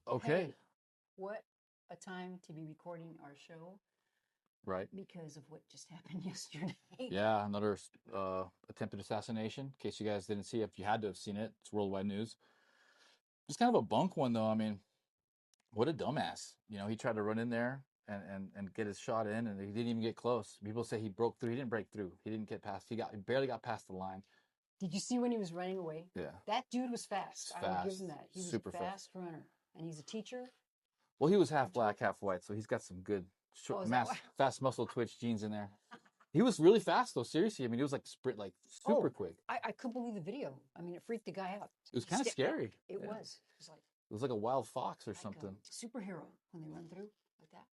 Okay. Hey, what a time to be recording our show Right. because of what just happened yesterday. Yeah, another attempted assassination. In case you guys didn't see it, if you had to have seen it, it's worldwide news. It's kind of a bunk one though. I mean, what a dumbass. He tried to run in there and get his shot in, and he didn't even get close. People say he broke through. He didn't break through. He didn't get past. He barely got past the line. Did you see when he was running away? Yeah, That dude was fast. it's I will give fast, him that. He was a super fast. fast runner. And he's a teacher. Well, he was half black, half white, so he's got some good Oh, short, is that why? fast muscle twitch genes in there. He was really fast though. Seriously, I mean, he was like sprint, like super Oh, quick. I couldn't believe the video. I mean, it freaked the guy out. It was kind of scary. It Yeah. was. It was It was like a wild fox or like something. a superhero when they run through like that.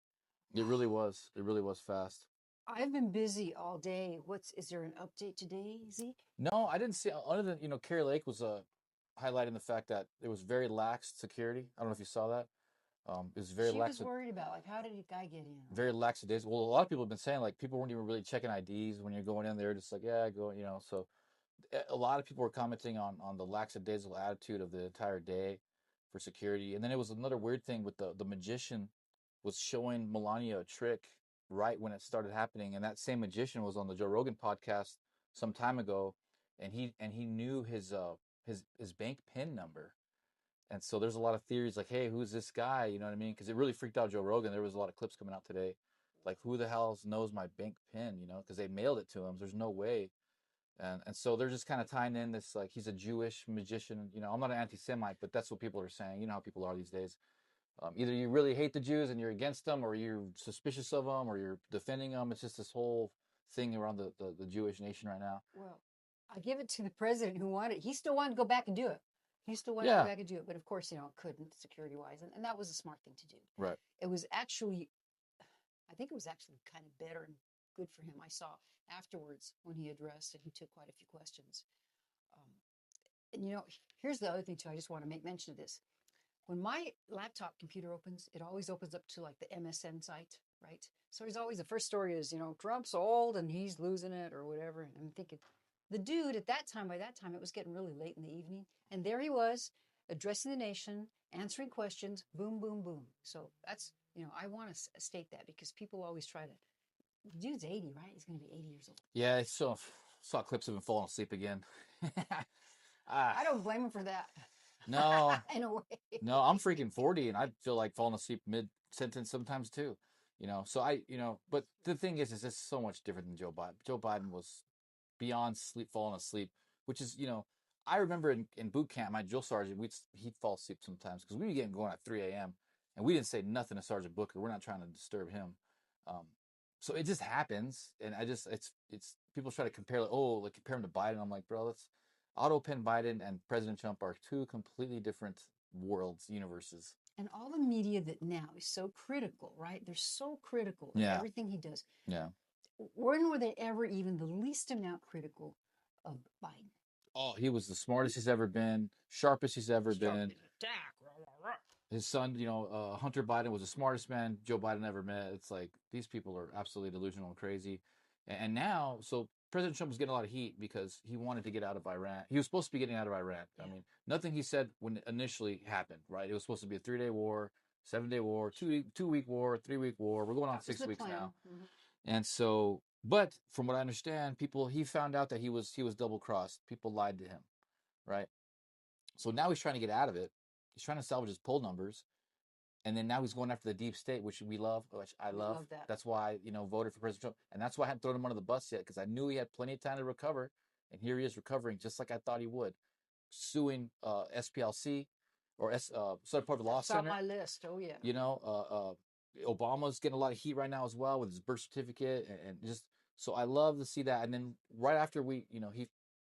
It really was. It really was fast. I've been busy all day. Is there an update today, Zeke? No, I didn't see. Other than Carrie Lake was highlighting the fact that it was very lax security. I don't know if you saw that. It was very She lax. was worried about like how did the guy get in? Very lax days. Well, a lot of people have been saying like people weren't even really checking IDs when you're going in there. Just like yeah, go. So a lot of people were commenting on the lackadaisical attitude of the entire day for security. And then it was another weird thing with the magician was showing Melania a trick right when it started happening, and that same magician was on the Joe Rogan podcast some time ago, and he knew his bank PIN number. And so there's a lot of theories like, hey, who's this guy? You know what I mean? Because it really freaked out Joe Rogan. There was a lot of clips coming out today, like who the hell knows my bank PIN? Because they mailed it to him. There's no way. And so they're just kind of tying in this like he's a Jewish magician. I'm not an anti-Semite, but that's what people are saying. You know how people are these days. Either you really hate the Jews and you're against them, or you're suspicious of them, or you're defending them. It's just this whole thing around the Jewish nation right now. Well, I give it to the president who wanted. He still wanted to go back and do it. He still wanted to Yeah, go back and do it, but of course, couldn't security wise, and that was a smart thing to do. right. It was actually, I think it was actually kind of better and good for him. I saw afterwards when he addressed and he took quite a few questions. Um, and here's the other thing too. I just want to make mention of this. When my laptop computer opens, it always opens up to like the MSN site, right? So there's always the first story is, Trump's old and he's losing it or whatever. And I'm thinking, the dude by that time, it was getting really late in the evening. And there he was addressing the nation, answering questions, boom, boom, boom. So that's, I want to state that because people always try to, the dude's 80, right? He's going to be 80 years old. Yeah, I saw clips of him falling asleep again. I don't blame him for that. No, in a way. no, I'm freaking 40 and I feel like falling asleep mid sentence sometimes too. So but the thing is it's so much different than Joe Biden. Joe Biden was beyond falling asleep, which is, I remember in boot camp, my drill sergeant, he'd fall asleep sometimes because we'd be getting going at 3 a.m. and we didn't say nothing to Sergeant Booker. We're not trying to disturb him. Um, so it just happens. And it's people try to compare, like compare him to Biden. I'm like, bro, let's auto pen Biden and President Trump are two completely different worlds, universes. And all the media that now is so critical, right? They're so critical of everything he does. Yeah. When were they ever even the least amount critical of Biden? Oh, he was the smartest he's ever been, sharpest he's ever been. His son, Hunter Biden was the smartest man Joe Biden ever met. It's like these people are absolutely delusional and crazy. And now, so President Trump was getting a lot of heat because he wanted to get out of Iran. He was supposed to be getting out of Iran. Yeah. I mean, nothing he said when it initially happened, right? It was supposed to be a 3-day war, 7-day war, 2-week war, 3-week war. We're going on 6 weeks now. Mm-hmm. And so, but from what I understand, he found out that he was double crossed. People lied to him, right? So now he's trying to get out of it. He's trying to salvage his poll numbers. And then now he's going after the deep state, which we love, which I love. That. That's why, voted for President Trump. And that's why I hadn't thrown him under the bus yet, because I knew he had plenty of time to recover. And here he is recovering just like I thought he would. Suing SPLC or Southern Poverty Law Center. It's on my list. Oh, yeah. Obama's getting a lot of heat right now as well with his birth certificate. And just, so I love to see that. And then right after he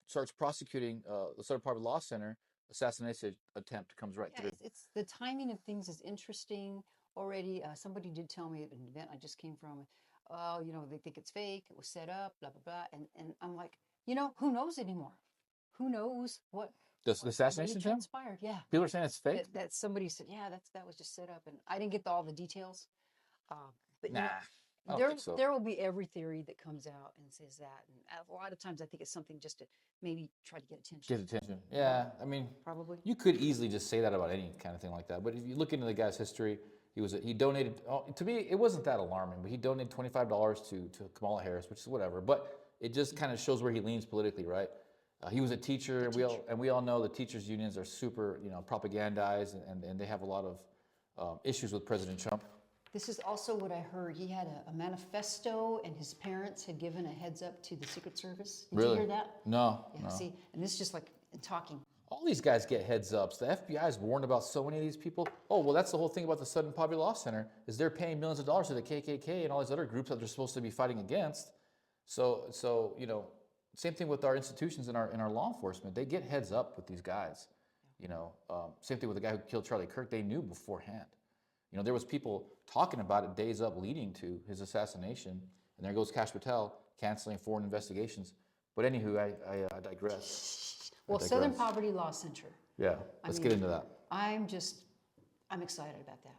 starts prosecuting the Southern Poverty Law Center, assassination attempt comes right through. It's the timing of things is interesting already. Somebody did tell me at an event I just came from, they think it's fake, it was set up, blah, blah, blah. And I'm like, who knows anymore? Who knows what the assassination transpired? Yeah. People are saying it's fake? That somebody said, yeah, that was just set up. And I didn't get all the details. But nah. I don't think so. There will be every theory that comes out and says that, and a lot of times I think it's something just to maybe try to get attention. Get attention. Yeah, I mean, Probably. you could easily just say that about any kind of thing like that. But if you look into the guy's history, he donated. Oh, to me, it wasn't that alarming, but he donated $25 to Kamala Harris, which is whatever. But it just kind of shows where he leans politically, right? He was a teacher, and we all know the teachers' unions are super, propagandized, and they have a lot of issues with President Trump. This is also what I heard. He had a manifesto, and his parents had given a heads up to the Secret Service. Did you hear that? No. Yeah, no. see, and this is just like in talking. All these guys get heads ups. The FBI's warned about so many of these people. Oh, well, that's the whole thing about the Sudden Poverty Law Center is they're paying millions of dollars to the KKK and all these other groups that they're supposed to be fighting against. So same thing with our institutions in our law enforcement. They get heads up with these guys. Same thing with the guy who killed Charlie Kirk. They knew beforehand. There was people talking about it days up leading to his assassination. And there goes Kash Patel canceling foreign investigations. But anywho, I digress. Well, Southern Poverty Law Center. Yeah, let's get into that. I'm excited about that.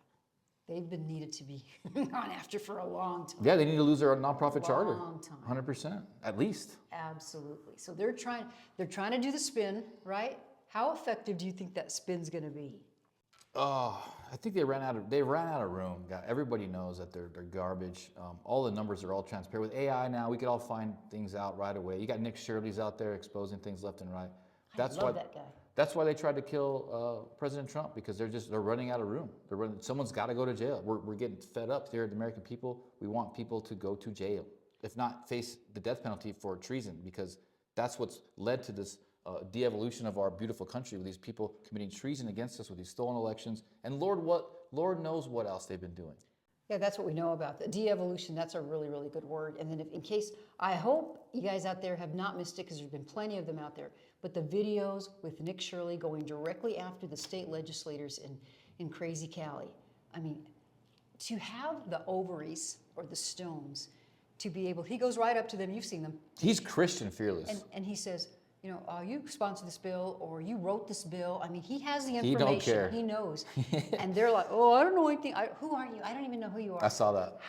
They've been needed to be gone after for a long time. Yeah, they need to lose their nonprofit charter. Long time. 100%, at least. Absolutely. So they're trying to do the spin, right? How effective do you think that spin's going to be? Oh, I think they ran out of room. Everybody knows that they're garbage. All the numbers are all transparent. With AI now, we could all find things out right away. You got Nick Shirley's out there exposing things left and right. I love that guy. That's why they tried to kill President Trump, because they're running out of room. Someone's got to go to jail. We're getting fed up here, the American people. We want people to go to jail, if not face the death penalty for treason, because that's what's led to this de-evolution of our beautiful country, with these people committing treason against us with these stolen elections, and Lord knows what else they've been doing. Yeah, that's what we know about the de-evolution. That's a really, really good word. And then in case, I hope you guys out there have not missed it, because there's been plenty of them out there, but the videos with Nick Shirley going directly after the state legislators in crazy Cali. I mean, to have the ovaries or the stones to be able, he goes right up to them, you've seen them. He's Christian fearless. And he says, you sponsored this bill, or you wrote this bill. I mean, he has the information. He don't care. He knows. And they're like, oh, I don't know anything. Who are you? I don't even know who you are. I saw that.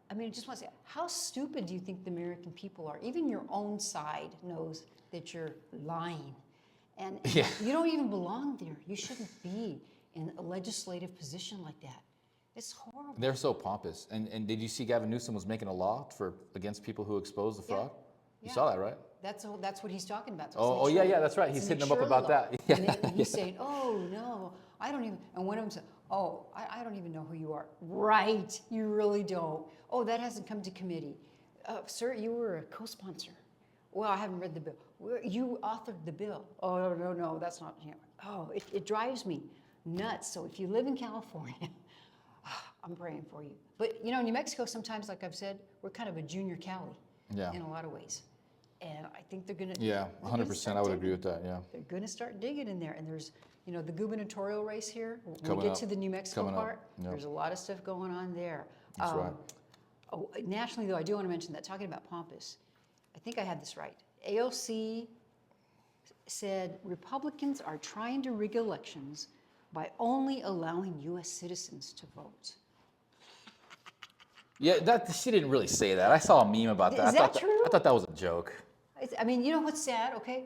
I just want to say, how stupid do you think the American people are? Even your own side knows that you're lying. And Yeah. You don't even belong there. You shouldn't be in a legislative position like that. It's horrible. They're so pompous. And did you see Gavin Newsom was making a law against people who expose the fraud? Yeah. You saw that, right? That's what he's talking about. Oh, yeah, that's right. He's hitting them up about that. Yeah. And he's saying, oh, no, I don't even, and one of them said, oh, I don't even know who you are. Right, you really don't. Oh, that hasn't come to committee. Sir, you were a co-sponsor. Well, I haven't read the bill. You authored the bill. Oh, no, that's not him. Oh, it drives me nuts. So if you live in California, I'm praying for you. But, New Mexico, sometimes, like I've said, we're kind of a junior Cali in a lot of ways. And I think they're going to... Yeah, 100%. I would agree with that, yeah. They're going to start digging in there. And there's, the gubernatorial race here. When Coming we get up. to the New Mexico Coming part, Yep. there's a lot of stuff going on there. That's right. Nationally, though, I do want to mention that, talking about pompous, I think I had this right. AOC said Republicans are trying to rig elections by only allowing U.S. citizens to vote. Yeah, she didn't really say that. I saw a meme about that. Is that true? I thought that was a joke. You know what's sad, okay?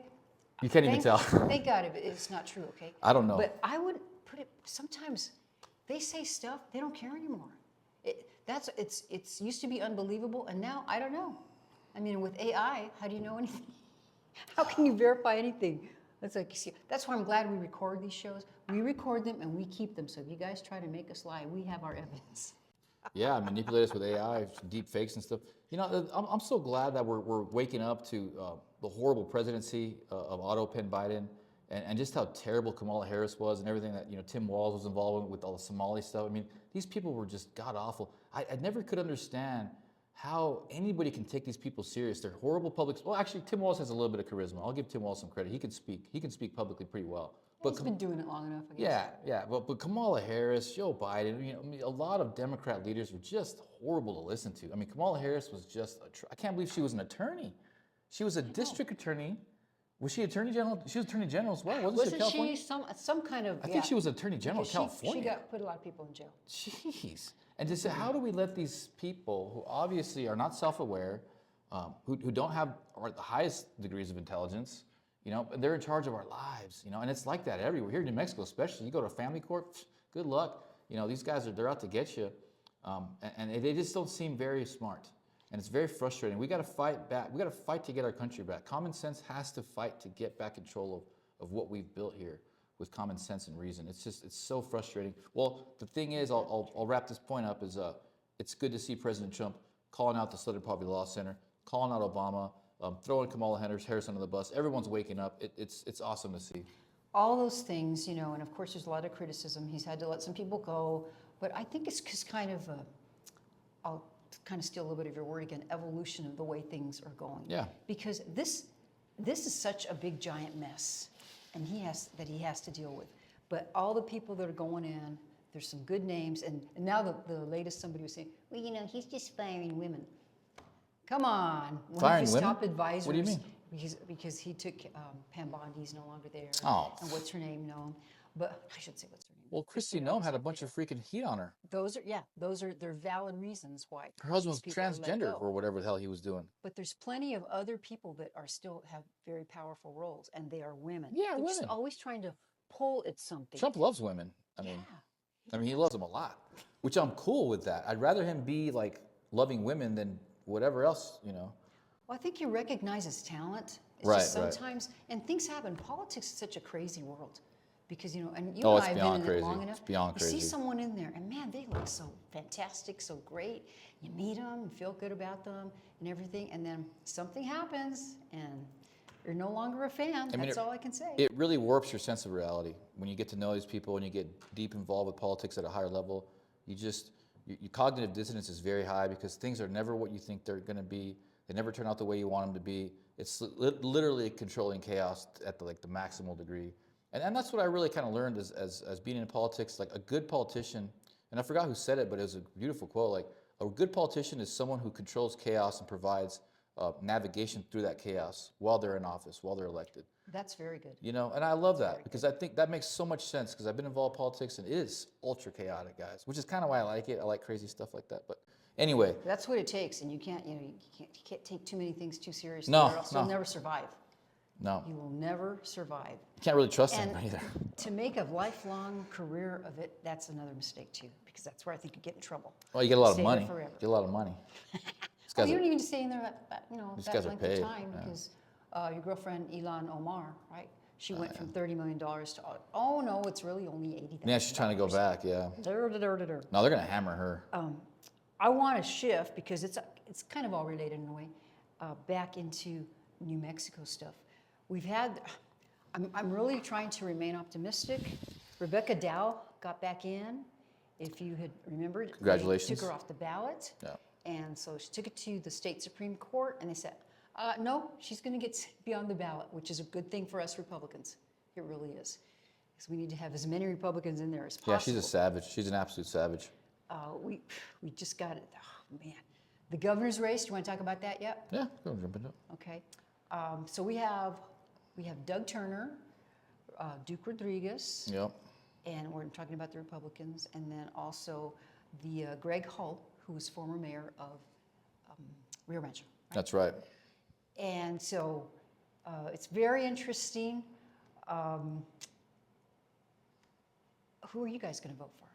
You can't even tell. Thank God it's not true, okay? I don't know. But I would put it, sometimes they say stuff, they don't care anymore. It's used to be unbelievable, and now, I don't know. With AI, how do you know anything? How can you verify anything? That's why I'm glad we record these shows. We record them and we keep them, so if you guys try to make us lie, we have our evidence. Yeah, manipulate us with AI, deep fakes and stuff. I'm so glad that we're waking up to the horrible presidency of Otto Penn Biden, and just how terrible Kamala Harris was, and everything that Tim Walz was involved with all the Somali stuff. These people were just god awful. I never could understand how anybody can take these people serious. They're horrible public. Well, actually, Tim Walz has a little bit of charisma. I'll give Tim Walz some credit. He can speak publicly pretty well. But he's been doing it long enough, I guess. Yeah. But Kamala Harris, Joe Biden, a lot of Democrat leaders were just horrible to listen to. Kamala Harris was just, I can't believe she was an attorney. She was a district attorney Was she attorney general? She was attorney general as well, wasn't she? Of Wasn't California. she some kind of? I Yeah, think she was attorney general of because California. she got put a lot of people in jail. Jeez. And to say, how do we let these people who obviously are not self-aware, who don't have the highest degrees of intelligence, you know, they're in charge of our lives, you know, and it's like that everywhere. Here in New Mexico especially, you go to a family court, good luck. You know, these guys they're out to get you. And they just don't seem very smart. And it's very frustrating. We got to fight back. We got to fight to get our country back. Common sense has to fight to get back control of what we've built here with common sense and reason. It's so frustrating. Well, the thing is, I'll wrap this point up, is it's good to see President Trump calling out the Southern Poverty Law Center, calling out Obama, throwing Kamala Harris under the bus. Everyone's waking up. It's awesome to see. All those things, you know, and of course there's a lot of criticism. He's had to let some people go, but I think it's just kind of I'll kind of steal a little bit of your word again, evolution of the way things are going. Yeah. Because this is such a big giant mess, and he has to deal with. But all the people that are going in, there's some good names, and now the latest somebody was saying, well, you know, he's just firing women. Come on, one Firing of his women? top advisors. What do you mean? Because he took Pam Bondi's no longer there. Oh. And what's her name? No, but I should say what's her name. Well, Christy Nome had a bunch of freaking heat on her. Those are they're valid reasons why Her husband was these people are let transgender go. or whatever the hell he was doing. But there's plenty of other people that are still have very powerful roles, and they are women. Yeah, They're just women. always trying to pull at something. Trump loves women. I mean, he loves them a lot, which I'm cool with that. I'd rather him be like loving women than whatever else, you know. Well, I think he recognizes talent. It's Right, just sometimes, and things happen. Politics is such a crazy world. Because, you know, and you Oh, and it's I have been beyond in it crazy. long enough. It's beyond you crazy. see someone in there, and man, they look so fantastic, so great. You meet them and feel good about them and everything, and then something happens, and you're no longer a fan. I mean, That's all I can say. It really warps your sense of reality when you get to know these people and you get deep involved with politics at a higher level. Your cognitive dissonance is very high because things are never what you think they're going to be. They never turn out the way you want them to be. It's literally controlling chaos at the maximal degree. And that's what I really kind of learned as being in politics. Like a good politician, and I forgot who said it, but it was a beautiful quote. Like a good politician is someone who controls chaos and provides navigation through that chaos while they're in office, while they're elected. That's very good. You know, and I love that because I think that makes so much sense because I've been involved in politics and it is ultra chaotic, guys, which is kind of why I like it. I like crazy stuff like that. But anyway. That's what it takes, and you can't take too many things too seriously. No, or else no. you'll never survive. No. You will never survive. You can't really trust And anybody either. to make a lifelong career of it, that's another mistake too, because that's where I think you get in trouble. Well, you get a lot of Stay there money. forever. Get a lot of money. These Oh, guys you are- don't even stay in there These that guys are length paid, of time yeah. because your girlfriend Ilan Omar, right? She went from $30 million to oh no, it's really only $80,000. Yeah, she's trying to go back. Yeah. No, they're gonna hammer her. I want to shift because it's kind of all related in a way back into New Mexico stuff. We've had. I'm really trying to remain optimistic. Rebecca Dow got back in. If you had remembered, Congratulations. they took her off the ballot. Yeah. And so she took it to the state Supreme Court, and they said, no, she's going to be on the ballot, which is a good thing for us Republicans. It really is. Because we need to have as many Republicans in there as possible. Yeah, she's a savage. She's an absolute savage. We just got it. Oh, man. The governor's race, do you want to talk about that yet? Yeah, go jump into it. Okay. So we have Doug Turner, Duke Rodriguez, Yep. and we're talking about the Republicans, and then also the Greg Hull, who was former mayor of Rio Rancho. Right? That's right. And so it's very interesting. Who are you guys going to vote for?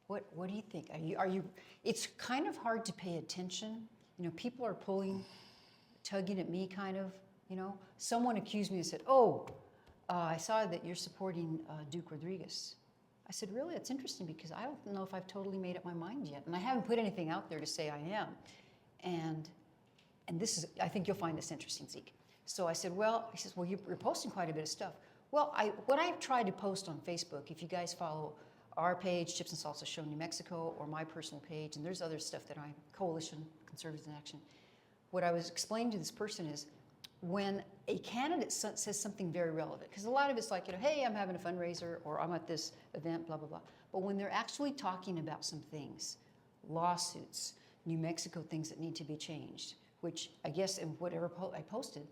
What do you think? Are you? It's kind of hard to pay attention. You know, people are tugging at me, kind of. You know, someone accused me and said, "Oh, I saw that you're supporting Duke Rodriguez." I said, "Really? That's interesting because I don't know if I've totally made up my mind yet, and I haven't put anything out there to say I am." And this is, I think you'll find this interesting, Zeke. So I said, well, he says, well, you're posting quite a bit of stuff. Well, what I've tried to post on Facebook, if you guys follow our page, Chips and Salsa Show New Mexico, or my personal page, and there's other stuff that Coalition Conservatives in Action, what I was explaining to this person is when a candidate says something very relevant, because a lot of it's like, you know, hey, I'm having a fundraiser, or I'm at this event, blah, blah, blah. But when they're actually talking about some things, lawsuits, New Mexico things that need to be changed, which I guess in whatever I posted,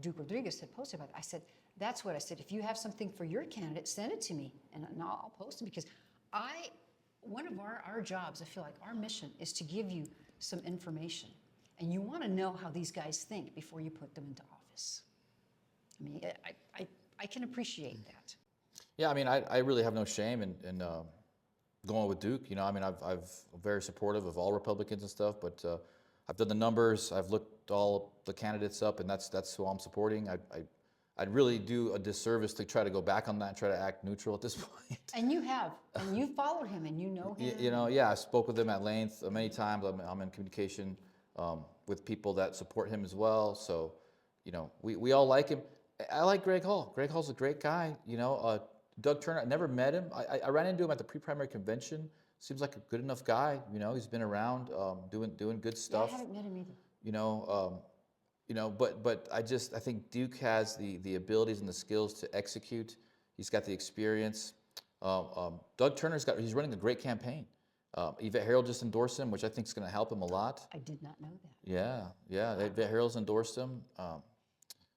Duke Rodriguez had posted about it. I said, that's what I said. If you have something for your candidate, send it to me, and I'll post it, because one of our jobs, I feel like our mission is to give you some information, and you want to know how these guys think before you put them into office. I mean, I can appreciate that. Yeah, I mean, I really have no shame in going with Duke. You know, I mean, I'm very supportive of all Republicans and stuff, but I've done the numbers, I've looked all the candidates up, and that's who I'm supporting. I'd really do a disservice to try to go back on that and try to act neutral at this point. And you have, and you followed him, and you know him. You know, yeah, I spoke with him at length many times. I'm in communication with people that support him as well. So, you know, we all like him. I like Greg Hall. Greg Hall's a great guy. You know, Doug Turner, I never met him. I ran into him at the pre-primary convention. Seems like a good enough guy. You know, he's been around doing good stuff. Yeah, I haven't met him either. You know, but I think Duke has the abilities and the skills to execute. He's got the experience. Doug he's running a great campaign. Yvette Harold just endorsed him, which I think is going to help him a lot. I did not know that. Yeah. Yvette Harold's endorsed him,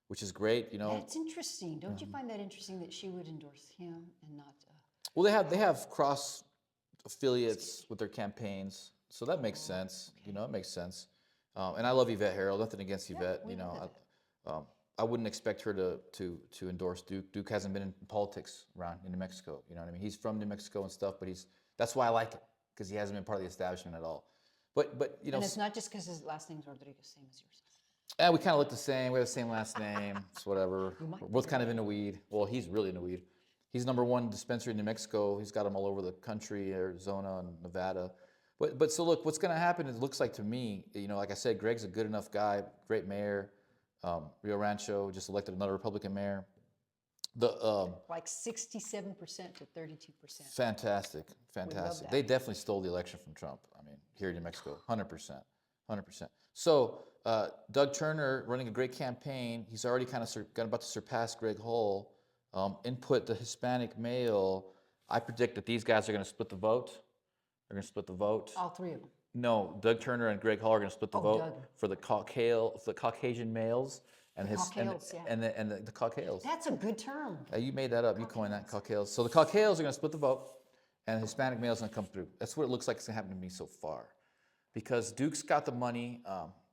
which is great. You know, that's interesting. Don't you find that interesting that she would endorse him and not? Well, they have cross affiliates with their campaigns, so that makes sense. Okay. You know, it makes sense. And I love Yvette Harold. Nothing against Yvette. You know, I wouldn't expect her to endorse Duke. Duke hasn't been in politics around in New Mexico. You know what I mean? He's from New Mexico and stuff, but that's why I like it, because he hasn't been part of the establishment at all. But you know, and it's not just because his last name's Rodriguez, same as yours. Yeah, we kind of look the same. We have the same last name. It's whatever. We're both kind of into weed. Well, he's really into weed. He's #1 dispensary in New Mexico. He's got them all over the country, Arizona and Nevada. But so look, what's going to happen? It looks like to me, you know, like I said, Greg's a good enough guy, great mayor. Rio Rancho just elected another Republican mayor. Like 67% to 32%. Fantastic. They definitely stole the election from Trump. I mean, here in New Mexico, 100%. So Doug Turner running a great campaign. He's already kind of about to surpass Greg Hall. Input the Hispanic male. I predict that these guys are going to split the vote. They're going to split the vote. All three of them. No, Doug Turner and Greg Hall are going to split the vote Doug. for the Caucasian males and the Caucasians. That's a good term. You made that up. You coined that, Caucasians. So the Caucasians are going to split the vote, and the Hispanic males are going to come through. That's what it looks like it's going to happen to me so far, because Duke's got the money.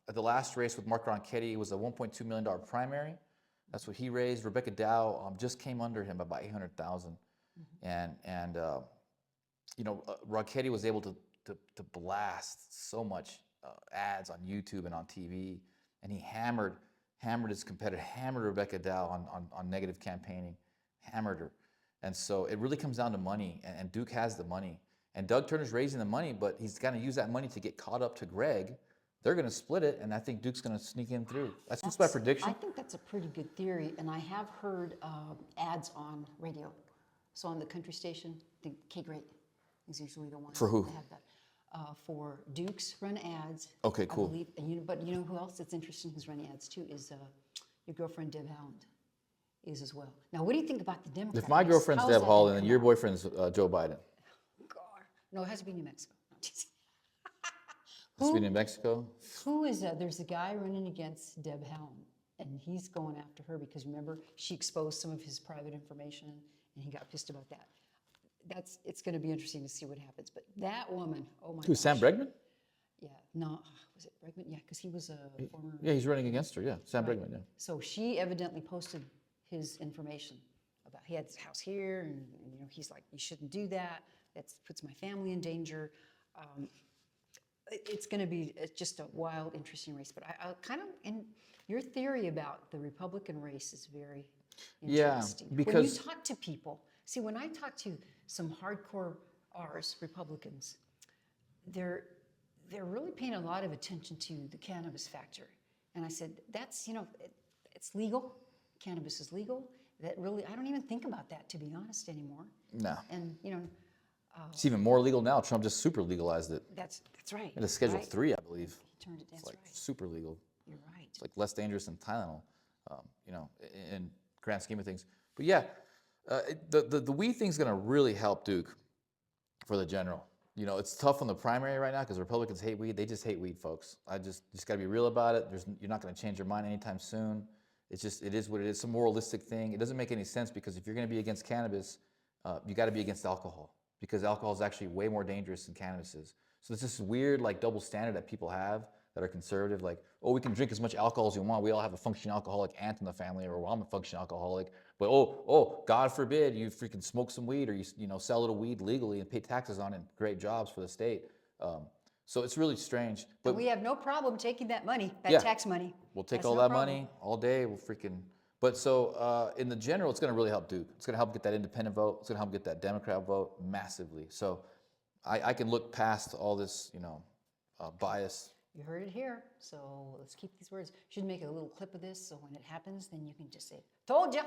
At the last race with Mark Ronchetti, it was a $1.2 million primary. That's what he raised. Rebecca Dow just came under him by about $800,000, and you know, Ronchetti was able to blast so much ads on YouTube and on TV, and he hammered his competitor, hammered Rebecca Dow on negative campaigning, hammered her. And so it really comes down to money, and Duke has the money. And Doug Turner's raising the money, but he's got to use that money to get caught up to Greg. They're going to split it, and I think Duke's going to sneak in through. That's my prediction. I think that's a pretty good theory, and I have heard ads on radio. So on the country station, the K-Great is usually the one. For who? That have that. For Duke's run ads. Okay, cool. I believe, and but you know who else that's interesting who's running ads too is your girlfriend Deb Haaland is as well. Now, what do you think about the Democrats? If my girlfriend's Deb Haaland and your boyfriend's Joe Biden. God. No, it has to be New Mexico. Has to be New Mexico? Who is there's a guy running against Deb Haaland, and he's going after her because remember she exposed some of his private information, and he got pissed about that. It's going to be interesting to see what happens. But that woman, oh my gosh. Who's Sam Bregman? Yeah, no, was it Bregman? Yeah, because he was a former. Yeah, he's running against her. Yeah, Sam Bregman. Yeah. So she evidently posted his information about he had his house here, and you know he's like, you shouldn't do that. That puts my family in danger. It's going to be just a wild, interesting race. But I kind of in your theory about the Republican race is very interesting. Yeah, because when you talk to people, see, when I talk to some hardcore Republicans, they're really paying a lot of attention to the cannabis factor. And I said, that's, you know, it's legal. Cannabis is legal. That really, I don't even think about that, to be honest, anymore. No. And, you know. It's even more legal now. Trump just super legalized it. That's right. It is Schedule 3, I believe. He turned it down. It's like super legal. You're right. It's like less dangerous than Tylenol, you know, in grand scheme of things. But yeah, the weed thing's going to really help Duke for the general. You know, it's tough on the primary right now because Republicans hate weed. They just hate weed, folks. I just got to be real about it. You're not going to change your mind anytime soon. it is what it is. It's a moralistic thing. It doesn't make any sense because if you're going to be against cannabis, you got to be against alcohol because alcohol is actually way more dangerous than cannabis is. So there's this weird like double standard that people have that are conservative, like, oh, we can drink as much alcohol as we want. We all have a functioning alcoholic aunt in the family, or well, I'm a functioning alcoholic. But God forbid you freaking smoke some weed or you know sell a little weed legally and pay taxes on it. Great jobs for the state. So it's really strange. But And we have no problem taking that money, that yeah, tax money. we'll take That's all no that problem. money all day. We'll freaking. But so in the general, it's going to really help Duke. It's going to help get that independent vote. It's going to help get that Democrat vote massively. So I can look past all this, you know, bias. You heard it here. So let's keep these words. Should make a little clip of this so when it happens, then you can just say, "Told you."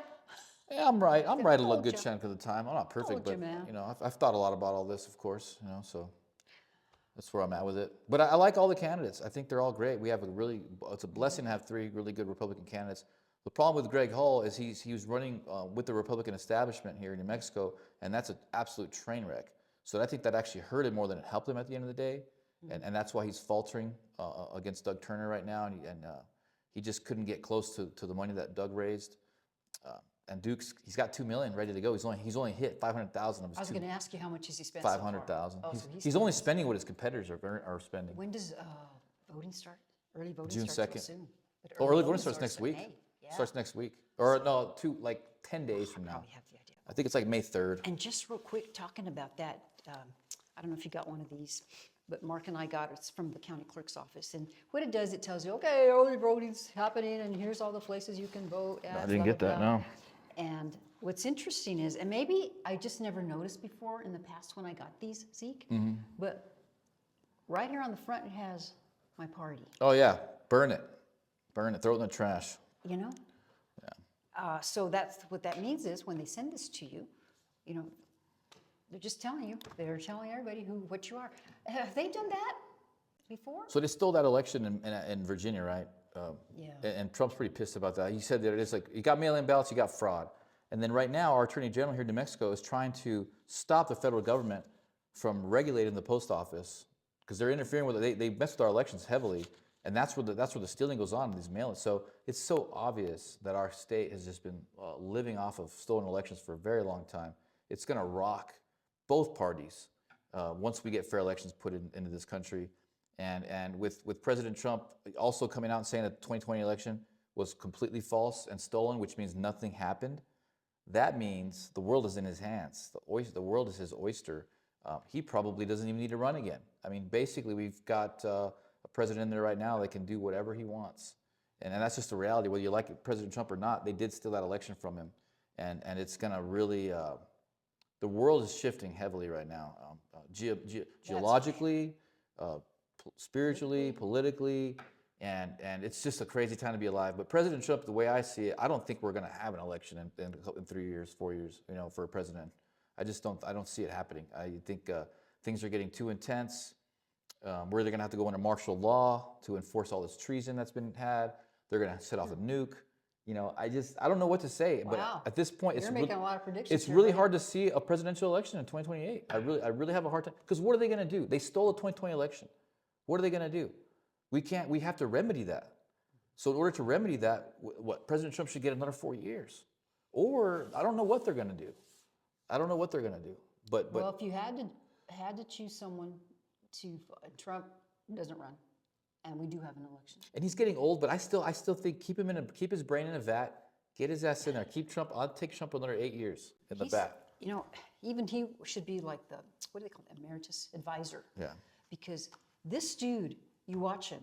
Yeah, I'm right. I'm right a Told good ya. chunk of the time. I'm not perfect, Told ya, but man. you know, I've thought a lot about all this, of course. You know, so that's where I'm at with it. But I like all the candidates. I think they're all great. We have it's a blessing to have 3 really good Republican candidates. The problem with Greg Hull is he was running with the Republican establishment here in New Mexico, and that's an absolute train wreck. So I think that actually hurt him more than it helped him at the end of the day, and that's why he's faltering against Doug Turner right now, and he just couldn't get close to the money that Doug raised. And he's got $2 million ready to go. He's only hit 500,000 of his. I was going to ask you how much has he spent 500,000. so far? He's only spending what his competitors are spending. When does voting start? Early voting June starts 2nd. soon. But Early voting starts next in week. May. Yeah. Starts next week, or no, 10 days from now. Probably have the idea. I think it's like May 3rd. And just real quick, talking about that, I don't know if you got one of these, but Mark and I got it's from the county clerk's office. And what it does, it tells you, okay, early voting's happening, and here's all the places you can vote at. I didn't get that. No. And what's interesting is, and maybe I just never noticed before in the past when I got these, Zeke, but right here on the front it has my party. Oh yeah, burn it, throw it in the trash. You know? Yeah. So that's what that means is when they send this to you, you know, they're just telling you, they're telling everybody what you are. Have they done that before? So they stole that election in Virginia, right? Yeah. And Trump's pretty pissed about that. He said that it's like you got mail-in ballots, you got fraud. And then right now, our Attorney General here in New Mexico is trying to stop the federal government from regulating the post office because they're interfering with it. They mess with our elections heavily, and that's where the stealing goes on in these mail-ins. So it's so obvious that our state has just been living off of stolen elections for a very long time. It's going to rock both parties once we get fair elections put into this country. And with President Trump also coming out and saying that the 2020 election was completely false and stolen, which means nothing happened, that means the world is in his hands. The world is his oyster. He probably doesn't even need to run again. I mean, basically, we've got a president in there right now that can do whatever he wants. And that's just the reality. Whether you like President Trump or not, they did steal that election from him. And it's going to really, the world is shifting heavily right now. Geologically, spiritually, politically, and it's just a crazy time to be alive. But President Trump, the way I see it, I don't think we're going to have an election in 3 years, 4 years, you know, for a president. I don't see it happening. I think things are getting too intense. We're either going to have to go under martial law to enforce all this treason that's been had. They're going to set off a nuke. You know, I don't know what to say. Wow. But at this point, You're making a lot of predictions. It's really hard to see a presidential election in 2028. I really have a hard time because what are they going to do? They stole the 2020 election. What are they going to do? We have to remedy that. So in order to remedy that, President Trump should get another 4 years. Or I don't know what they're going to do. But well, if you had to choose someone Trump doesn't run, and we do have an election. And he's getting old, but I still think keep his brain in a vat, get his ass in there, keep Trump. I'll take Trump another 8 years in the vat. You know, even he should be like what do they call it, emeritus advisor? Yeah. Because this dude, you watch him,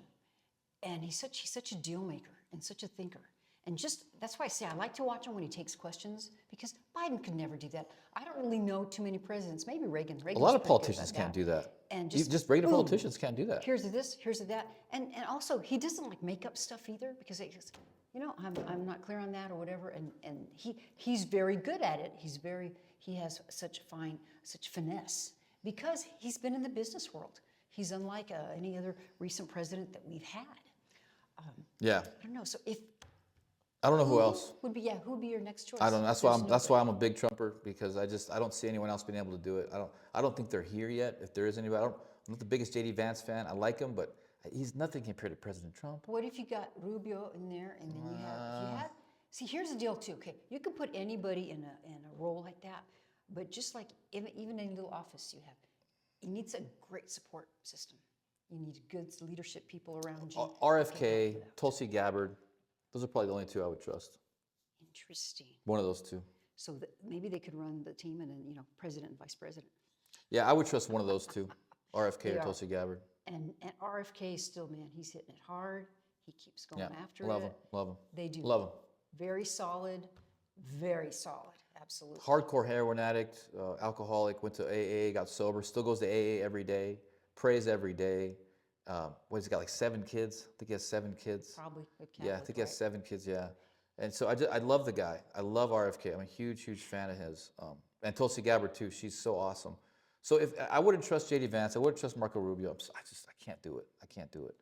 and he's such a deal maker and such a thinker. And that's why I say I like to watch him when he takes questions, because Biden could never do that. I don't really know too many presidents. Maybe Reagan. A lot of politicians can't do that. And just regular politicians can't do that. Here's this, here's that, and also he doesn't like make up stuff either, because he goes, you know, I'm not clear on that or whatever. And he's very good at it. He has such finesse because he's been in the business world. He's unlike any other recent president that we've had. Yeah. I don't know. So I don't know who else would be your next choice. I don't know. That's why I'm a big Trumper, because I don't see anyone else being able to do it. I don't think they're here yet. If there is anybody, I'm not the biggest JD Vance fan. I like him, but he's nothing compared to President Trump. What if you got Rubio in there, and then See, here's the deal too. Okay, you can put anybody in a role like that, but just like even in a little office you need a great support system. You need good leadership people around you. that can help RFK, with that. Tulsi Gabbard, those are probably the only two I would trust. Interesting. One of those two. So maybe they could run the team and then president and vice president. Yeah, I would trust one of those two, RFK They or are. Tulsi Gabbard. And RFK is still, man, he's hitting it hard. He keeps going Yeah, after love it. him, love him. They do. Love him. Very solid, very solid. Absolutely. Hardcore heroin addict, alcoholic, went to AA, got sober, still goes to AA every day, prays every day. What, he's got like 7 kids? I think he has 7 kids. Probably. Yeah, I think he has 7 kids, yeah. And so I love the guy. I love RFK. I'm a huge, huge fan of his. And Tulsi Gabbard too. She's so awesome. So if I wouldn't trust JD Vance, I wouldn't trust Marco Rubio. I can't do it. I can't do it.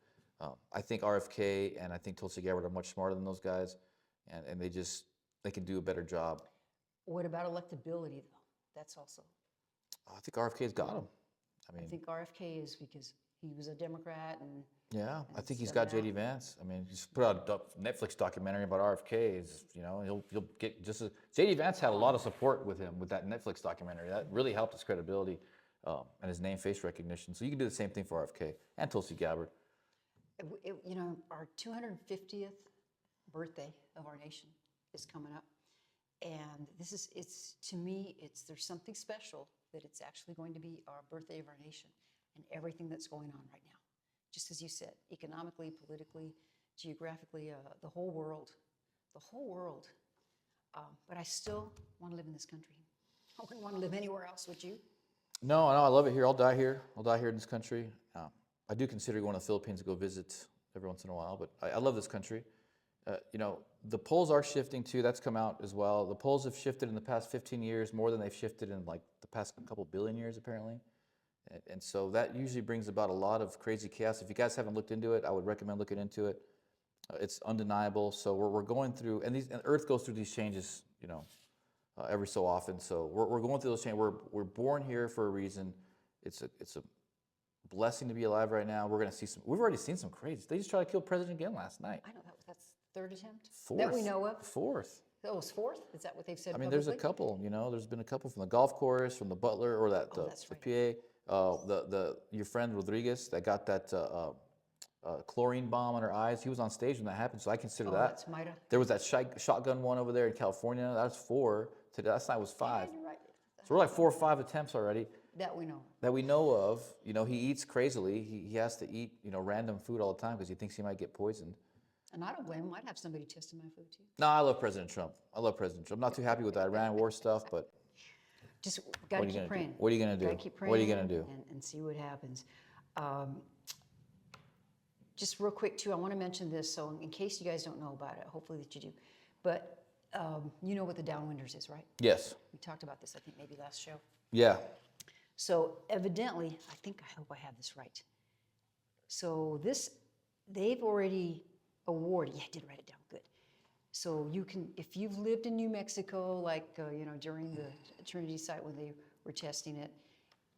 I think RFK and I think Tulsi Gabbard are much smarter than those guys, and they can do a better job. What about electability, though? That's also. I think RFK's got him. I think RFK is because he was a Democrat and. Yeah, I think he's stuck got it JD Vance. I mean, he's put out a Netflix documentary about RFK. He'll get just as JD Vance had a lot of support with him with that Netflix documentary. That really helped his credibility and his name face recognition. So you can do the same thing for RFK and Tulsi Gabbard. Our 250th birthday of our nation is coming up, and to me, there's something special that it's actually going to be our birthday of our nation and everything that's going on right now. Just as you said, economically, politically, geographically, the whole world. But I still want to live in this country. I wouldn't want to live anywhere else, would you? No, I love it here. I'll die here. I'll die here in this country. I do consider going to the Philippines to go visit every once in a while, but I love this country. The polls are shifting too. That's come out as well. The polls have shifted in the past 15 years more than they've shifted in like the past couple billion years, apparently. And so that usually brings about a lot of crazy chaos. If you guys haven't looked into it, I would recommend looking into it. It's undeniable. So we're going through, and Earth goes through these changes, every so often. So we're going through those changes. We're born here for a reason. It's a blessing to be alive right now. We're going to see we've already seen some crazy. They just tried to kill President again last night. I know that's third attempt. Fourth. That we know of. Fourth. Oh, it's fourth? Is that what they've said? I mean, publicly? there's a couple. There's been a couple from the golf course, from the Butler, or that's the right. PA. Your friend Rodriguez that got that chlorine bomb on her eyes. He was on stage when that happened, so I consider that. That's Mida. There was that shotgun one over there in California. That was 4. Today, last night was 5. Yeah, you're right. So we're like 4 or 5 attempts already. That we know. That we know of. He eats crazily. He has to eat random food all the time because he thinks he might get poisoned. And I don't blame him. I'd have somebody testing my food too. No, I love President Trump. I'm not too happy with the Iran war stuff, but just got to keep praying. What are you going to do? Gotta keep praying. What are you going to do? And see what happens. Just real quick too, I want to mention this. So in case you guys don't know about it, hopefully that you do. But you know what the downwinders is, right? Yes. We talked about this, I think, maybe last show. Yeah. So evidently, I hope I have this right. So they've already awarded, yeah, I did write it down, good. So you can, if you've lived in New Mexico, like, during the Trinity site when they were testing it,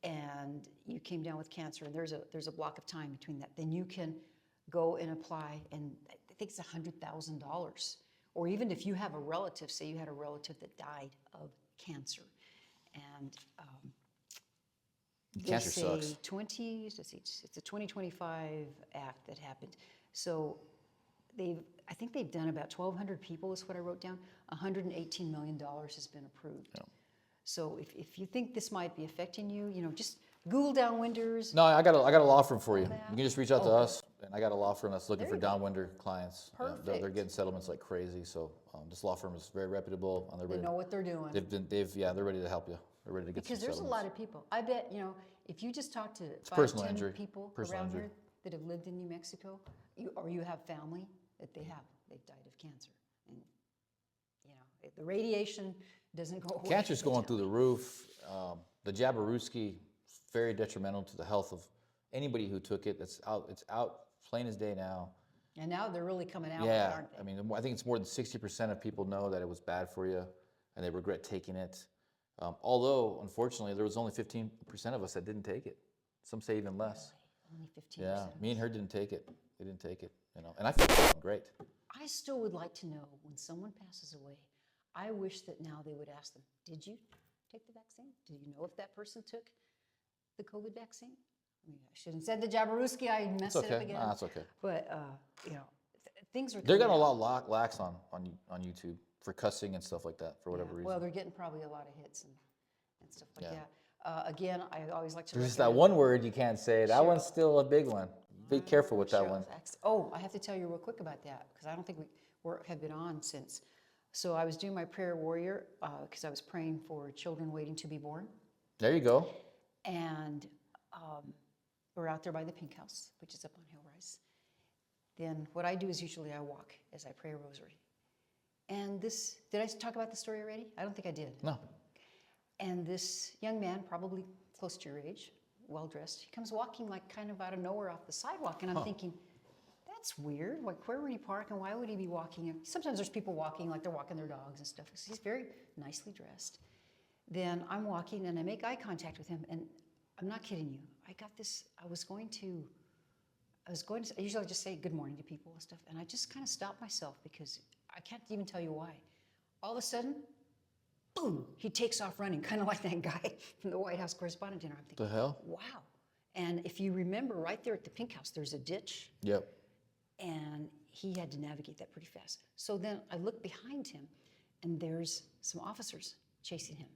and you came down with cancer, and there's a block of time between that, then you can go and apply, and I think it's $100,000. Or even if you have a relative, say you had a relative that died of cancer, and cancer sucks. It's a 2025 act that happened. So I think they've done about 1,200 people is what I wrote down. $118 million has been approved. Yeah. So if you think this might be affecting you, just Google downwinders. No, I got a law firm for you. You can just reach out to us, and I got a law firm that's looking for downwinder clients. Perfect. They're getting settlements like crazy. So this law firm is very reputable. And they know what they're doing. They're ready to help you. They're ready to get because some there's a settlements. lot of people. I bet if you just talk to 5-10 people personal around injury. here that have lived in New Mexico, or you have family that they've died of cancer, and the radiation doesn't go away. Cancer's going through the roof. The Jabiruski, very detrimental to the health of anybody who took it. It's out plain as day now. And now they're really coming out, yeah, aren't they? I mean, I think it's more than 60% of people know that it was bad for you, and they regret taking it. Although, unfortunately, there was only 15% of us that didn't take it. Some say even less. Really? Only 15%. Yeah, me and her didn't take it. We didn't take it, and I felt fucking great. I still would like to know when someone passes away, I wish that now they would ask them, did you take the vaccine? Do you know if that person took the COVID vaccine? I mean, I shouldn't have said the Jabaruski. I It's messed it okay. up again. Nah, it's okay. But, things are They're coming getting a out. lot lax on YouTube for cussing and stuff like that for whatever reason. Well, they're getting probably a lot of hits and stuff like Yeah. that. Again, I always like to There's just that recommend. one word you can't say. That Sure. one's still a big one. Be careful with that Sure. one. Oh, I have to tell you real quick about that because I don't think we have been on since. So I was doing my prayer warrior because I was praying for children waiting to be born. There you go. And we're out there by the Pink House, which is up on Hill Rise. Then what I do is usually I walk as I pray a rosary. And did I talk about the story already? I don't think I did. No. And this young man, probably close to your age, well-dressed, he comes walking like kind of out of nowhere off the sidewalk. And I'm thinking, that's weird. Like, where would he park and why would he be walking? Sometimes there's people walking like they're walking their dogs and stuff. He's very nicely dressed. Then I'm walking and I make eye contact with him. And I'm not kidding you. I usually just say good morning to people and stuff. And I just kind of stopped myself because I can't even tell you why. All of a sudden, boom, he takes off running, kind of like that guy from the White House Correspondent Dinner. I'm thinking, The hell? wow. And if you remember, right there at the Pink House, there's a ditch. Yep. And he had to navigate that pretty fast. So then I look behind him, and there's some officers chasing him.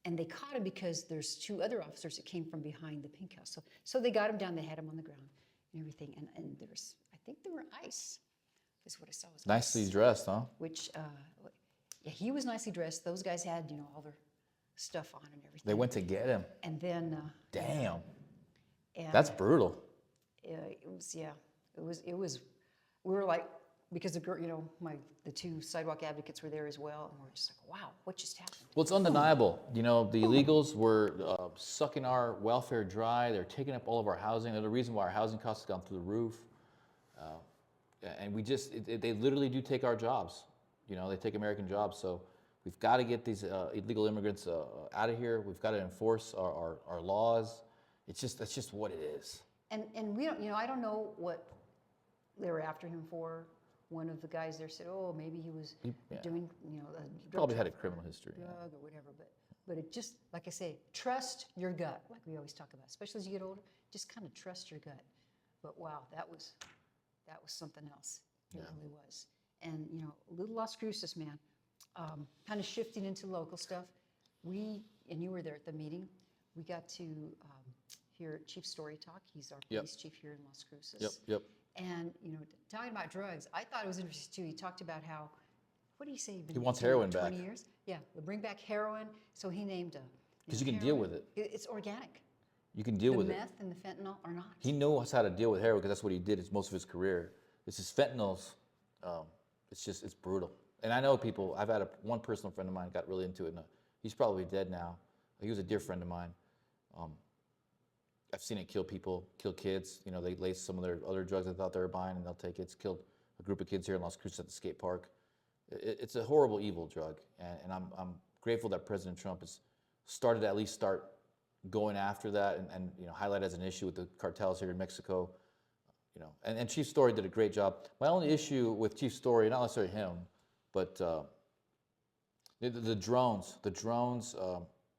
And they caught him because there's two other officers that came from behind the Pink House. So they got him down, they had him on the ground and everything. And there's, I think there were ice, is what I saw. Was Nicely ice, dressed, huh? which, yeah, he was nicely dressed. Those guys had, all their stuff on and everything. They went to get him. And then, Damn. and That's brutal. it was, we were like, because the girl, the two sidewalk advocates were there as well, and we're just like, wow, what just happened? Well, it's undeniable. The illegals were sucking our welfare dry. They're taking up all of our housing. They're the reason why our housing costs have gone through the roof. And they literally do take our jobs. They take American jobs. So we've got to get these illegal immigrants out of here. We've got to enforce our laws. That's just what it is. And we don't, I don't know what they were after him for. One of the guys there said, oh, maybe he was doing, Probably had a criminal history. Drug or whatever. But it just, like I say, trust your gut, like we always talk about, especially as you get older. Just kind of trust your gut. But wow, that was something else. It really was. And little Las Cruces, man, kind of shifting into local stuff. And you were there at the meeting. We got to hear Chief Story talk. He's our police chief here in Las Cruces. Yep. And talking about drugs, I thought it was interesting too. He talked about how, what did he say? He wants heroin 20 back. years? Yeah, we'll bring back heroin. So he named because you can deal with it. It's organic. You can deal with it. The meth and the fentanyl are not. He knows how to deal with heroin because that's what he did most of his career. This is fentanyls. It's brutal. And I know people. I've had one personal friend of mine got really into it. And he's probably dead now. He was a dear friend of mine. I've seen it kill people, kill kids. They lace some of their other drugs they thought they were buying, and they'll take it. It's killed a group of kids here in Las Cruces at the skate park. It's a horrible, evil drug, and I'm grateful that President Trump has started to at least start going after that and highlight it as an issue with the cartels here in Mexico. And Chief Story did a great job. My only issue with Chief Story, not necessarily him, but the drones.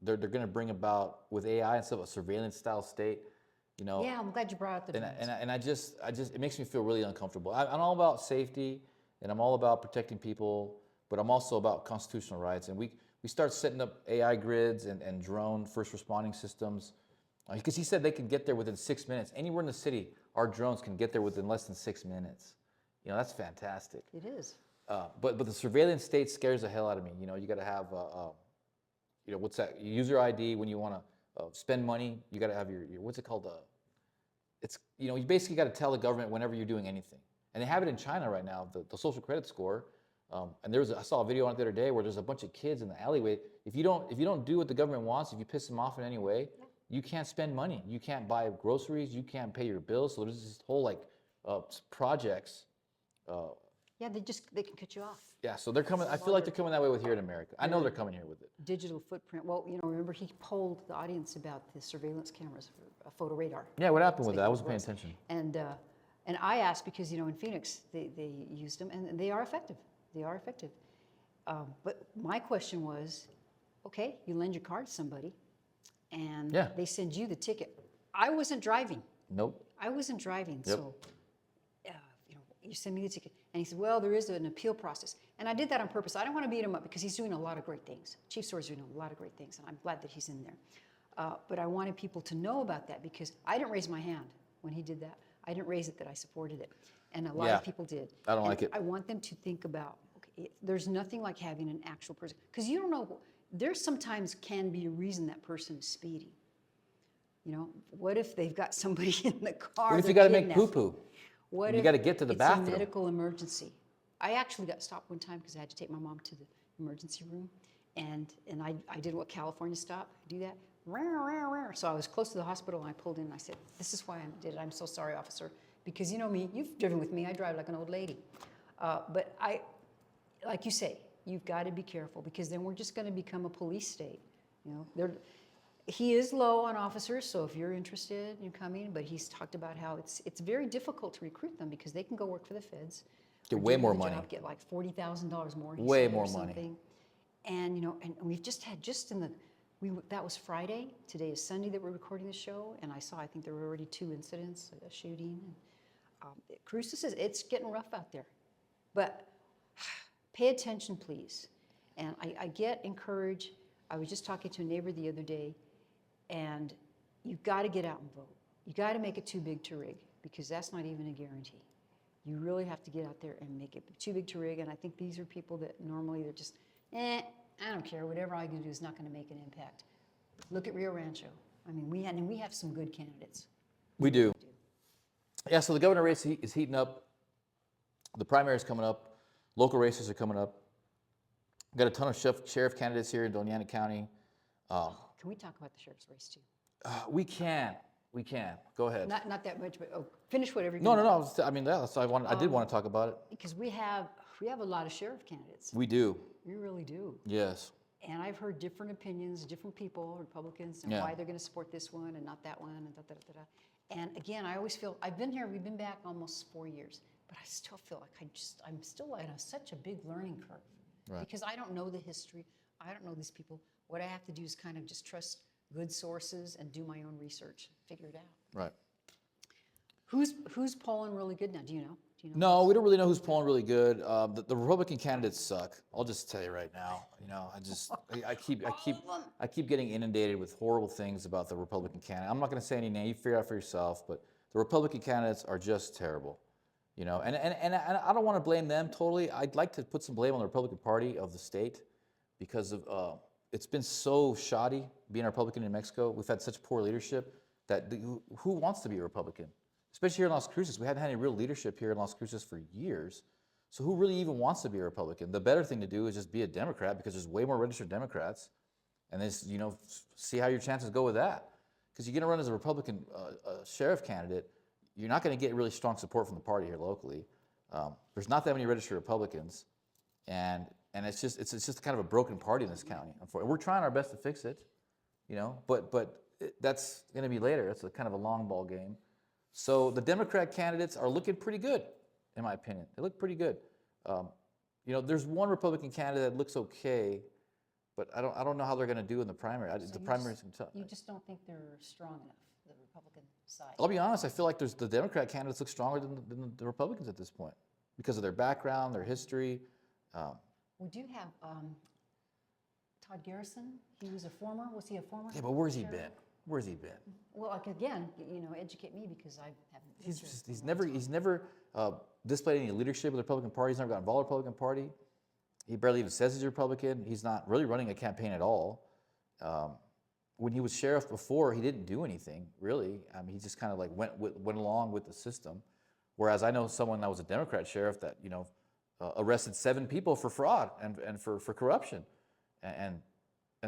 They're going to bring about, with AI and stuff, a surveillance-style state. Yeah, I'm glad you brought up the drones. And I just, it makes me feel really uncomfortable. I'm all about safety, and I'm all about protecting people, but I'm also about constitutional rights. And we start setting up AI grids and drone first responding systems, because he said they can get there within 6 minutes. Anywhere in the city, our drones can get there within less than 6 minutes. That's fantastic. It is. But the surveillance state scares the hell out of me. You got to have what's that? User ID when you want to spend money. You got to have your what's it called? You basically got to tell the government whenever you're doing anything. And they have it in China right now, the social credit score. And I saw a video on it the other day where there's a bunch of kids in the alleyway. If you don't do what the government wants, if you piss them off in any way, you can't spend money. You can't buy groceries. You can't pay your bills. So there's this whole projects. Yeah, they can cut you off. Yeah, so they're coming. I feel like they're coming that way with here in America. I know they're coming here with it. Digital footprint. Well, remember he polled the audience about the surveillance cameras, photo radar. Yeah, what happened with that? I wasn't paying attention. And I asked because, in Phoenix, they used them, and they are effective. They are effective. But my question was, okay, you lend your car to somebody, and Yeah. they send you the ticket. I wasn't driving. Nope. I wasn't driving, Yep. so you send me the ticket. And he said, well, there is an appeal process. And I did that on purpose. I don't want to beat him up because he's doing a lot of great things. Chief Sore's doing a lot of great things, and I'm glad that he's in there. But I wanted people to know about that because I didn't raise my hand when he did that. I didn't raise it that I supported it. And a lot of people did. I don't and like it. I want them to think about, okay, there's nothing like having an actual person. Because you don't know, there sometimes can be a reason that person is speeding. What if they've got somebody in the car? What if you got to make poo-poo? What You if got to get to the bathroom? It's a medical emergency? I actually got stopped one time because I had to take my mom to the emergency room, and I did what California stop, do that. So I was close to the hospital, and I pulled in, and I said, this is why I did it. I'm so sorry, officer. Because you know me, you've driven with me, I drive like an old lady. But like you say, you've got to be careful because then we're just going to become a police state. He is low on officers, so if you're interested in coming, but he's talked about how it's very difficult to recruit them because they can go work for the feds. Get way more money. Get like $40,000 more. Way more money. And and we've just had that was Friday. Today is Sunday that we're recording the show, and I think there were already 2 incidents, a shooting. Caruso says it's getting rough out there, but pay attention, please. And I get encouraged. I was just talking to a neighbor the other day, and you've got to get out and vote. You got to make it too big to rig because that's not even a guarantee. You really have to get out there and make it too big to rig. And I think these are people that normally they're just, I don't care. Whatever I'm going to do is not going to make an impact. Look at Rio Rancho. I mean, we have some good candidates. We do. Yeah, so the governor race is heating up. The primary is coming up. Local races are coming up. We've got a ton of sheriff candidates here in Doña Ana County. Can we talk about the sheriff's race too? We can. Go ahead. Not that much, but finish whatever you're No. gonna do. I mean, that's what I did want to talk about it. Because we have a lot of sheriff candidates. We do. We really do. Yes. And I've heard different opinions, different people, Republicans, and why they're going to support this one and not that one, and And again, I always feel we've been back almost 4 years, but I still feel like I'm still at such a big learning curve. Right. Because I don't know the history, I don't know these people. What I have to do is kind of just trust good sources and do my own research, figure it out. Right. Who's polling really good now? Do you know? No, we don't really know who's polling really good. The Republican candidates suck. I'll just tell you right now. I keep getting inundated with horrible things about the Republican candidate. I'm not going to say any name. You figure it out for yourself. But the Republican candidates are just terrible. And I don't want to blame them totally. I'd like to put some blame on the Republican Party of the state because of it's been so shoddy being a Republican in Mexico. We've had such poor leadership that who wants to be a Republican? Especially here in Las Cruces. We hadn't had any real leadership here in Las Cruces for years. So who really even wants to be a Republican? The better thing to do is just be a Democrat because there's way more registered Democrats. And then, see how your chances go with that. Because you're going to run as a Republican sheriff candidate, you're not going to get really strong support from the party here locally. There's not that many registered Republicans. And it's just kind of a broken party in this county. We're trying our best to fix it, but that's going to be later. It's a kind of a long ball game. So the Democrat candidates are looking pretty good, in my opinion. They look pretty good. There's one Republican candidate that looks okay, but I don't know how they're going to do in the primary. The primary is tough. You just don't think they're strong enough, the Republican side. I'll be honest. I feel like the Democrat candidates look stronger than the Republicans at this point because of their background, their history. We do have Todd Garrison. Was he a former? Yeah, but where's he been? Where's he been? Well, again, educate me because I haven't. He's never displayed any leadership with the Republican Party. He's never got involved with the Republican Party. He barely even says he's a Republican. He's not really running a campaign at all. When he was sheriff before, he didn't do anything really. I mean, he just kind of like went along with the system. Whereas I know someone that was a Democrat sheriff that arrested 7 people for fraud and for corruption, and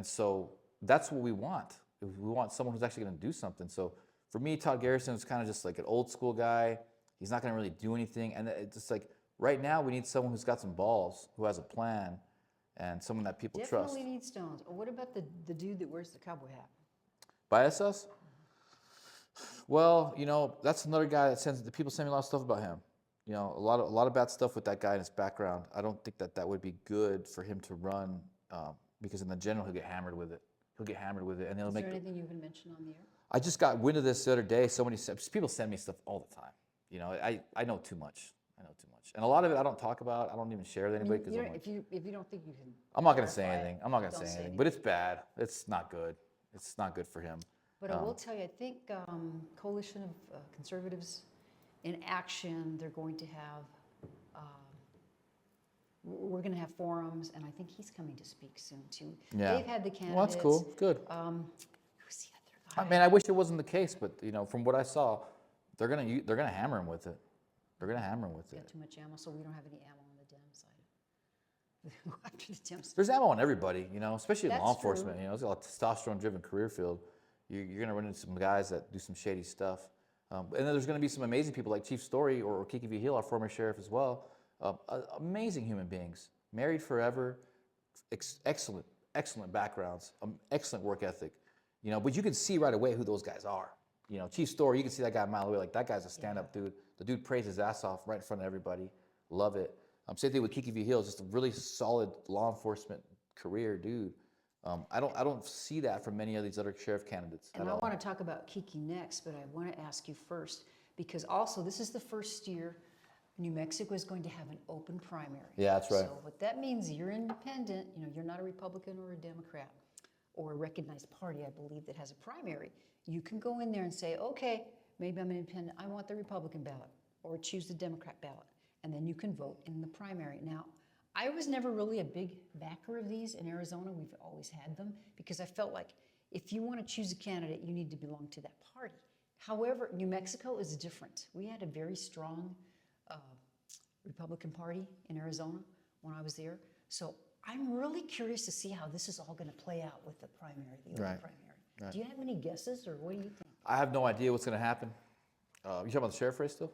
so that's what we want. We want someone who's actually going to do something. So for me, Todd Garrison is kind of just like an old school guy. He's not going to really do anything. And it's just like right now we need someone who's got some balls, who has a plan, and someone that people trust. Definitely need stones. What about the dude that wears the cowboy hat? Bias us? Well, that's another guy that sends the people send me a lot of stuff about him. A lot of bad stuff with that guy in his background. I don't think that would be good for him to run because in the general he'll get hammered with it. He'll get hammered with it, and he'll Is make. there anything you can mention on the air? I just got wind of this the other day. So many people send me stuff all the time. I know too much. I know too much, and a lot of it I don't talk about. I don't even share with I mean, anybody because if you don't think you can, I'm not going to say clarify anything. it, I'm not going to don't say say anything. But it's bad. It's not good. It's not good for him. But I will tell you, I think Coalition of Conservatives in Action, they're going to have, we're going to have forums, and I think he's coming to speak soon too. Yeah. They've had the candidates. Well, that's cool. Good. Who's the other guy? Man, I wish it wasn't the case, but from what I saw, they're gonna hammer him with it. They're gonna hammer him with Got it. too much ammo, so we don't have any ammo on the Dem side. After the Dems. There's ammo on everybody, especially in law That's enforcement. true. It's a testosterone-driven career field. You're gonna run into some guys that do some shady stuff, and then there's gonna be some amazing people like Chief Story or Kiki V. Hill, our former sheriff as well. Amazing human beings, married forever, excellent backgrounds, excellent work ethic. But you can see right away who those guys are. Chief Story, you can see that guy a mile away. Like, that guy's a stand-up dude. The dude prays his ass off right in front of everybody. Love it. Same thing with Kiki V. Hill, just a really solid law enforcement career dude. I don't see that from many of these other sheriff candidates And at I all. want to talk about Kiki next, but I want to ask you first, because also this is the first year New Mexico is going to have an open primary. Yeah, that's right. So what that means, you're independent, you're not a Republican or a Democrat or a recognized party, I believe, that has a primary. You can go in there and say, okay, maybe I'm an independent, I want the Republican ballot, or choose the Democrat ballot, and then you can vote in the primary. Now, I was never really a big backer of these in Arizona. We've always had them because I felt like if you want to choose a candidate, you need to belong to that party. However, New Mexico is different. We had a very strong Republican Party in Arizona when I was there. So I'm really curious to see how this is all going to play out with the primary, the open primary. Right. Do you have any guesses, or what do you think? I have no idea what's going to happen. You talking about the sheriff race still?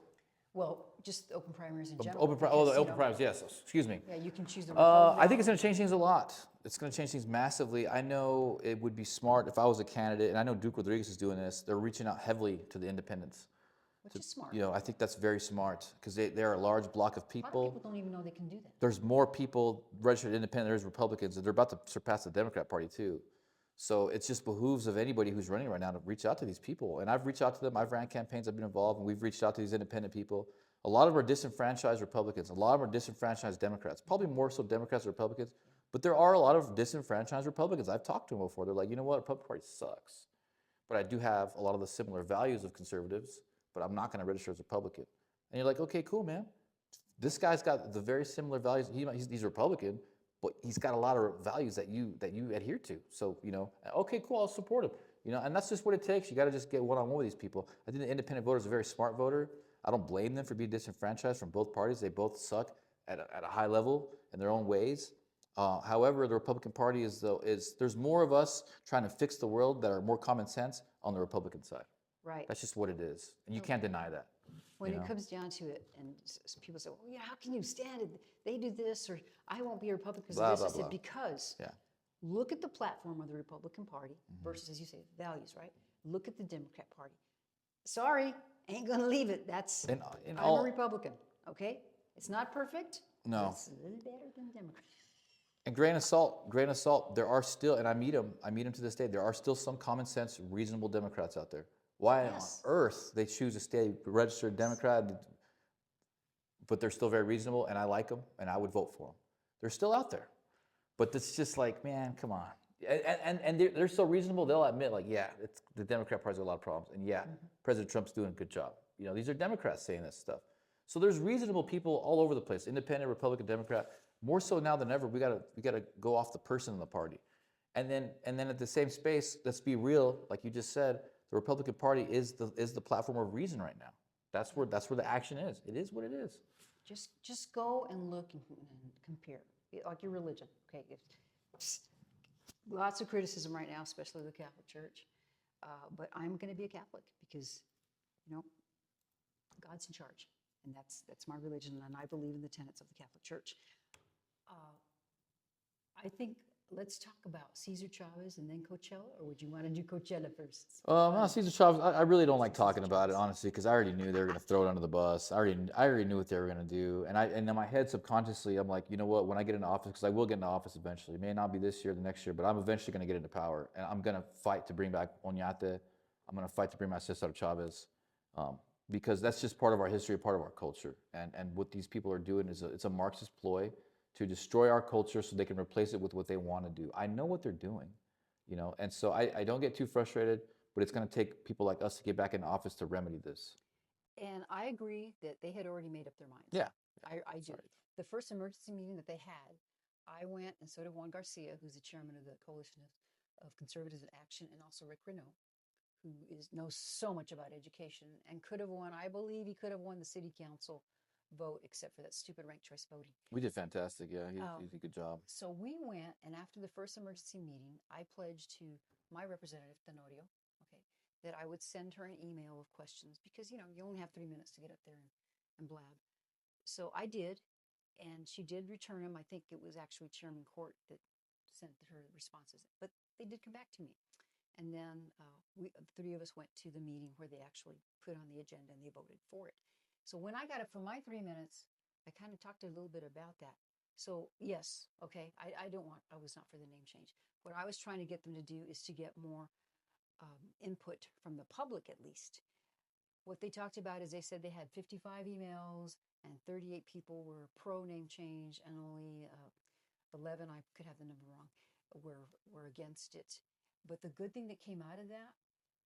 Well, just open primaries in general. The open primaries, yes. Excuse me. Yeah, you can choose the Republican. I think it's going to change things a lot. It's going to change things massively. I know it would be smart if I was a candidate, and I know Duke Rodriguez is doing this. They're reaching out heavily to the independents. Which is smart. I think that's very smart because they're a large block of people. A lot of people don't even know they can do that. There's more people registered independent than there's Republicans, and they're about to surpass the Democrat Party too. So it just behooves of anybody who's running right now to reach out to these people. And I've reached out to them. I've ran campaigns. I've been involved, and we've reached out to these independent people. A lot of them are disenfranchised Republicans. A lot of them are disenfranchised Democrats. Probably more so Democrats or Republicans. But there are a lot of disenfranchised Republicans. I've talked to them before. They're like, you know what, the Republican Party sucks. But I do have a lot of the similar values of conservatives, but I'm not going to register as a Republican. And you're like, okay, cool, man. This guy's got the very similar values. He's a Republican, but he's got a lot of values that you adhere to. So, okay, cool, I'll support him. And that's just what it takes. You got to just get one-on-one with these people. I think the independent voter is a very smart voter. I don't blame them for being disenfranchised from both parties. They both suck at a high level in their own ways. However, the Republican Party is there's more of us trying to fix the world that are more common sense on the Republican side. Right. That's just what it is, and you can't deny that. When it comes down to it, and people say, well, yeah, how can you stand it? They do this, or I won't be a Republican because of this. I said, because look at the platform of the Republican Party versus, as you say, values, right? Look at the Democrat Party. Sorry, ain't going to leave it. I'm a Republican, okay? It's not perfect. No. It's a little better than Democrat. And grain of salt, there are still, and I meet them to this day, there are still some common sense, reasonable Democrats out there. Why on earth they choose to stay registered Democrat, but they're still very reasonable, and I like them, and I would vote for them. They're still out there. But it's just like, man, come on. And they're so reasonable, they'll admit, like, yeah, the Democrat Party's got a lot of problems, and yeah, President Trump's doing a good job. These are Democrats saying this stuff. So there's reasonable people all over the place, independent, Republican, Democrat. More so now than ever, we gotta go off the person in the party. And then at the same space, let's be real, like you just said, the Republican Party is the platform of reason right now. That's where the action is. It is what it is. Just go and look and compare, like your religion. Okay, lots of criticism right now, especially the Catholic Church. But I'm going to be a Catholic because, God's in charge, and that's my religion, and I believe in the tenets of the Catholic Church. I think let's talk about Cesar Chavez and then Coachella, or would you want to do Coachella first? It's No, fun. Cesar Chavez. I really don't like Classic Cesar talking about it Chavez. honestly because I already knew they were going to throw it under the bus. I already knew what they were going to do, and in my head subconsciously I'm like, you know what? When I get into office, because I will get into office eventually. It may not be this year, the next year, but I'm eventually going to get into power, and I'm going to fight to bring back Oñate. I'm going to fight to bring back Cesar Chavez, um, because that's just part of our history, part of our culture, and what these people are doing is it's a Marxist ploy to destroy our culture so they can replace it with what they want to do. I know what they're doing, and so I don't get too frustrated, but it's going to take people like us to get back in office to remedy this. And I agree that they had already made up their minds. Yeah, I do. sorry. The first emergency meeting that they had, I went, and so did Juan Garcia, who's the chairman of the Coalition of Conservatives in Action, and also Rick Renault, who knows so much about education and could have won. I believe he could have won the city council vote, except for that stupid ranked choice voting. We did fantastic. Yeah, he Um, did a good job. so we went, and after the first emergency meeting, I pledged to my representative, Tenorio, okay, that I would send her an email of questions because, you only have 3 minutes to get up there and blab. So I did, and she did return them. I think it was actually Chairman Court that sent her responses, but they did come back to me. And then the three of us went to the meeting where they actually put on the agenda and they voted for it. So when I got up for my 3 minutes, I kind of talked a little bit about that. So yes, okay, I was not for the name change. What I was trying to get them to do is to get more input from the public at least. What they talked about is they said they had 55 emails and 38 people were pro name change and only 11, I could have the number wrong, were against it. But the good thing that came out of that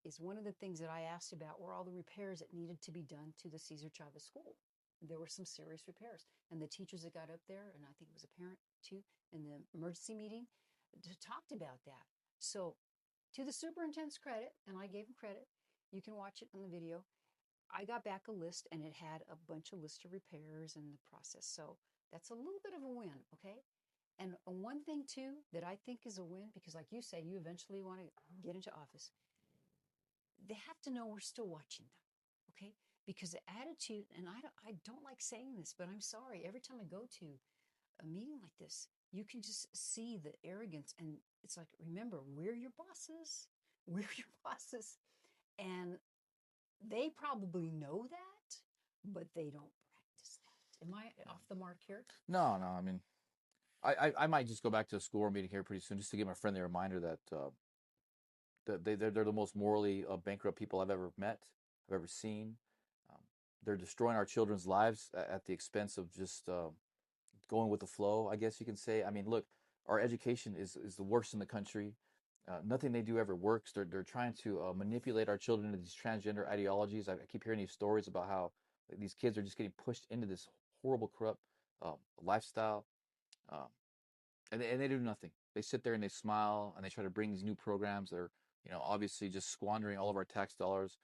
is one of the things that I asked about were all the repairs that needed to be done to the Cesar Chavez School. There were some serious repairs. And the teachers that got up there, and I think it was a parent too, in the emergency meeting, talked about that. So, to the superintendent's credit, and I gave him credit, you can watch it on the video. I got back a list and it had a bunch of list of repairs and the process. So, that's a little bit of a win, okay? And one thing too that I think is a win, because like you say, you eventually want to get into office, they have to know we're still watching them, okay? Because the attitude, and I don't like saying this, but I'm sorry, every time I go to a meeting like this, you can just see the arrogance. And it's like, remember, we're your bosses. We're your bosses. And they probably know that, but they don't practice that. Am I off the mark here? No, no. I mean, I might just go back to a school board meeting here pretty soon just to give them a friendly reminder that they're the most morally bankrupt people I've ever met, I've ever seen. Um, they're destroying our children's lives at the expense of just going with the flow, I guess you can say. I mean, look, our education is the worst in the country. Nothing they do ever works. They're trying to manipulate our children into these transgender ideologies. I keep hearing these stories about how these kids are just getting pushed into this horrible, corrupt lifestyle. Um, and they do nothing. They sit there and they smile and they try to bring these new programs that are, obviously just squandering all of our tax dollars.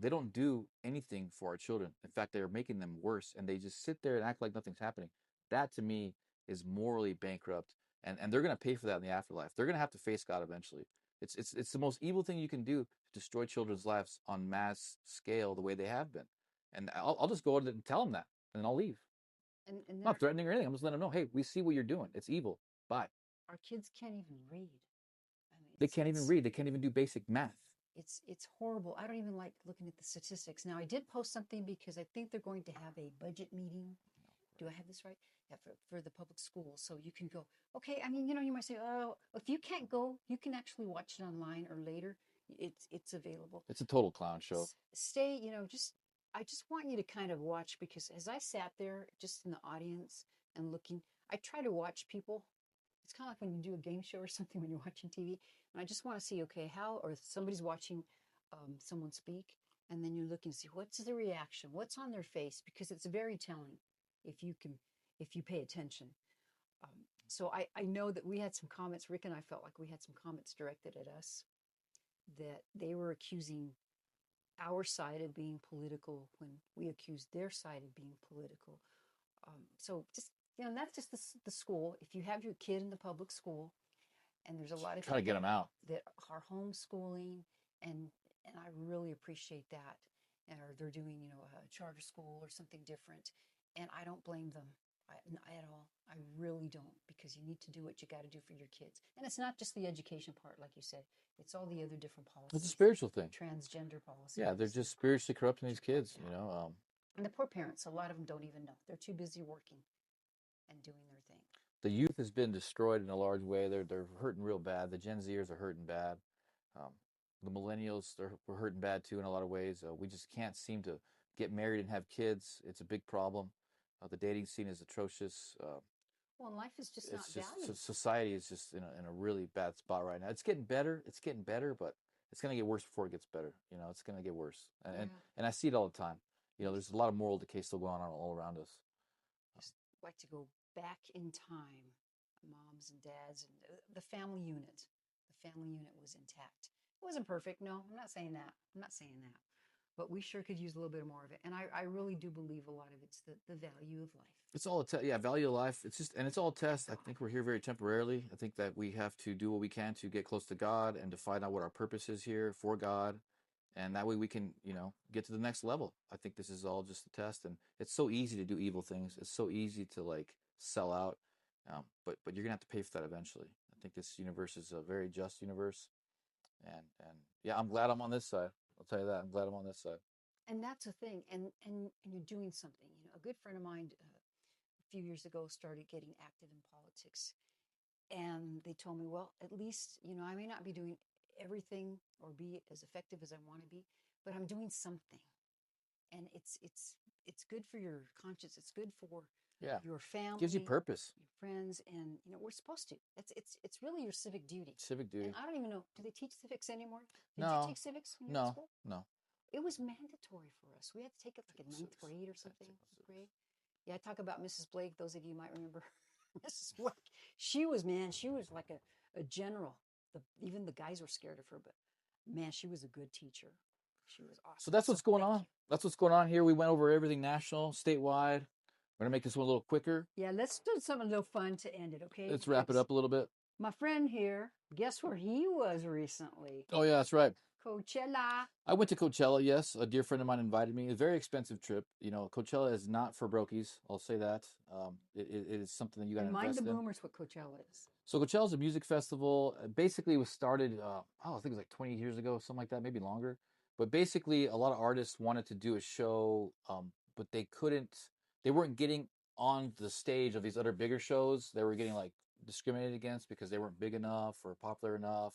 They don't do anything for our children. In fact, they're making them worse, and they just sit there and act like nothing's happening. That to me is morally bankrupt, and they're going to pay for that in the afterlife. They're going to have to face God eventually. It's the most evil thing you can do to destroy children's lives on mass scale the way they have been. And I'll just go and tell them that, and then I'll leave. And I'm not there, threatening or anything. I'm just letting them know, hey, we see what you're doing. It's evil. Bye. our kids can't even read. I mean, They can't even read. They can't even do basic math. it's horrible. I don't even like looking at the statistics. Now, I did post something because I think they're going to have a budget meeting. Do I have this right? Yeah, for the public schools. So you can go, okay, I mean, you might say, oh, if you can't go, you can actually watch it online or later. It's available. It's a total clown show. Stay, I just want you to kind of watch because as I sat there just in the audience and looking, I try to watch people. It's kind of like when you do a game show or something when you're watching TV. And I just want to see, okay, how, or somebody's watching someone speak, and then you look and see what's the reaction, what's on their face, because it's very telling if you can, if you pay attention. So I know that we had some comments, Rick and I felt like we had some comments directed at us that they were accusing our side of being political when we accused their side of being political. So just, that's just the school. If you have your kid in the public school, and there's a lot of Try to get people them out. that are homeschooling, and I really appreciate that, or they're doing a charter school or something different, and I don't blame them. Not at all. I really don't, because you need to do what you got to do for your kids. And it's not just the education part, like you said. It's all the other different It's a policies, spiritual thing. transgender policies. Yeah, they're just spiritually corrupting these kids, you know. And the poor parents, a lot of them don't even know. They're too busy working and doing their thing. The youth has been destroyed in a large way. They're hurting real bad. The Gen Zers are hurting bad. Um, the millennials we're hurting bad too in a lot of ways. We just can't seem to get married and have kids. It's a big problem. The dating scene is atrocious. Well, life is just not It's just valued. society is just in a really bad spot right now. It's getting better. It's getting better, but it's going to get worse before it gets better. You know, it's going to get worse. And I see it all the time. You know, there's a lot of moral decay still going on all around us. Just like to go back in time, moms and dads, and the family unit. The family unit was intact. It wasn't perfect. No, I'm not saying that. I'm not saying that. But we sure could use a little bit more of it. And I really do believe a lot of it's the value of life. It's all yeah, value of life. It's just, and it's all a test. I think we're here very temporarily. I think that we have to do what we can to get close to God and to find out what our purpose is here for God, and that way we can, you know, get to the next level. I think this is all just a test, and it's so easy to do evil things. It's so easy to like sell out, but you're gonna have to pay for that eventually. I think this universe is a very just universe, and yeah, I'm glad I'm on this side. I'll tell you that. I'm glad I'm on this side. And that's a thing. And you're doing something. You know, a good friend of mine a few years ago started getting active in politics. And they told me, well, at least, you know, I may not be doing everything or be as effective as I want to be, but I'm doing something. And it's good for your conscience. It's good for Yeah, your family, gives you purpose. your friends, and you know, we're supposed to. It's really your civic duty. Civic duty. And I don't even know, do they teach civics anymore? Did you No, take civics when you were in no, school? no. It was mandatory for us. We had to take it like in ninth grade or something. Grade. Yeah, I talk about Mrs. Blake. Those of you might remember Mrs. Blake. She was, man, she was like a general. Even the guys were scared of her, but man, she was a good teacher. She was awesome. So that's what's going thank on. you. That's what's going on here. We went over everything national, statewide. We're gonna make this one a little quicker. Yeah, let's do something a little fun to end it, okay? Let's wrap it up a little bit. My friend here, guess where he was recently? Oh yeah, that's right. Coachella. I went to Coachella. Yes, a dear friend of mine invited me. A very expensive trip. You know, Coachella is not for brokies. I'll say that. It is something that you got to Remind invest the in. boomers what Coachella is. So Coachella is a music festival. Basically, it was started. I think it was like 20 years ago, something like that, maybe longer. But basically, a lot of artists wanted to do a show, but they couldn't. They weren't getting on the stage of these other bigger shows. They were getting like discriminated against because they weren't big enough or popular enough.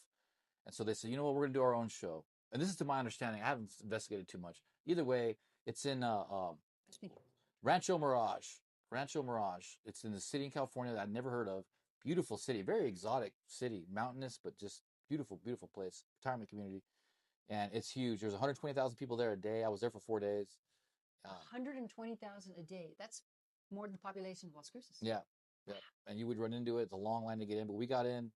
And so they said, you know what, we're going to do our own show. And this is to my understanding. I haven't investigated too much. Either way, it's in Rancho Mirage. Rancho Mirage. It's in the city in California that I'd never heard of. Beautiful city, very exotic city, mountainous, but just beautiful, beautiful place. Retirement community, and it's huge. There's 120,000 people there a day. I was there for 4 days. 120,000 a day. That's more than the population of Las Cruces. Yeah, yeah. And you would run into it. It's a long line to get in, but we got in.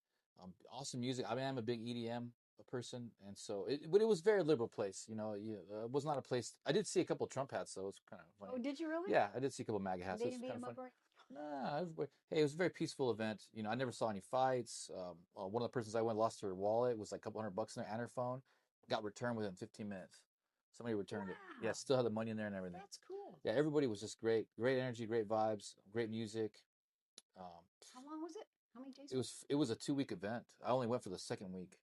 Awesome music. I mean, I'm a big EDM person, and so but it was a very liberal place. You know, it was not a place. I did see a couple of Trump hats, so it was kind of funny. Oh, did you really? Yeah, I did see a couple of MAGA hats. They It was didn't beat kind him of up, funny. right? Nah, hey, it was a very peaceful event. You know, I never saw any fights. One of the persons I went lost her wallet. It was like a couple $100 in there and her phone. Got returned within 15 minutes. Somebody returned it. Yeah, Wow. still had the money in there and everything. That's cool. Yeah, everybody was just great. Great energy, great vibes, great music. Um, How long was it? How many days? it was a 2 week event. I only went for the second week.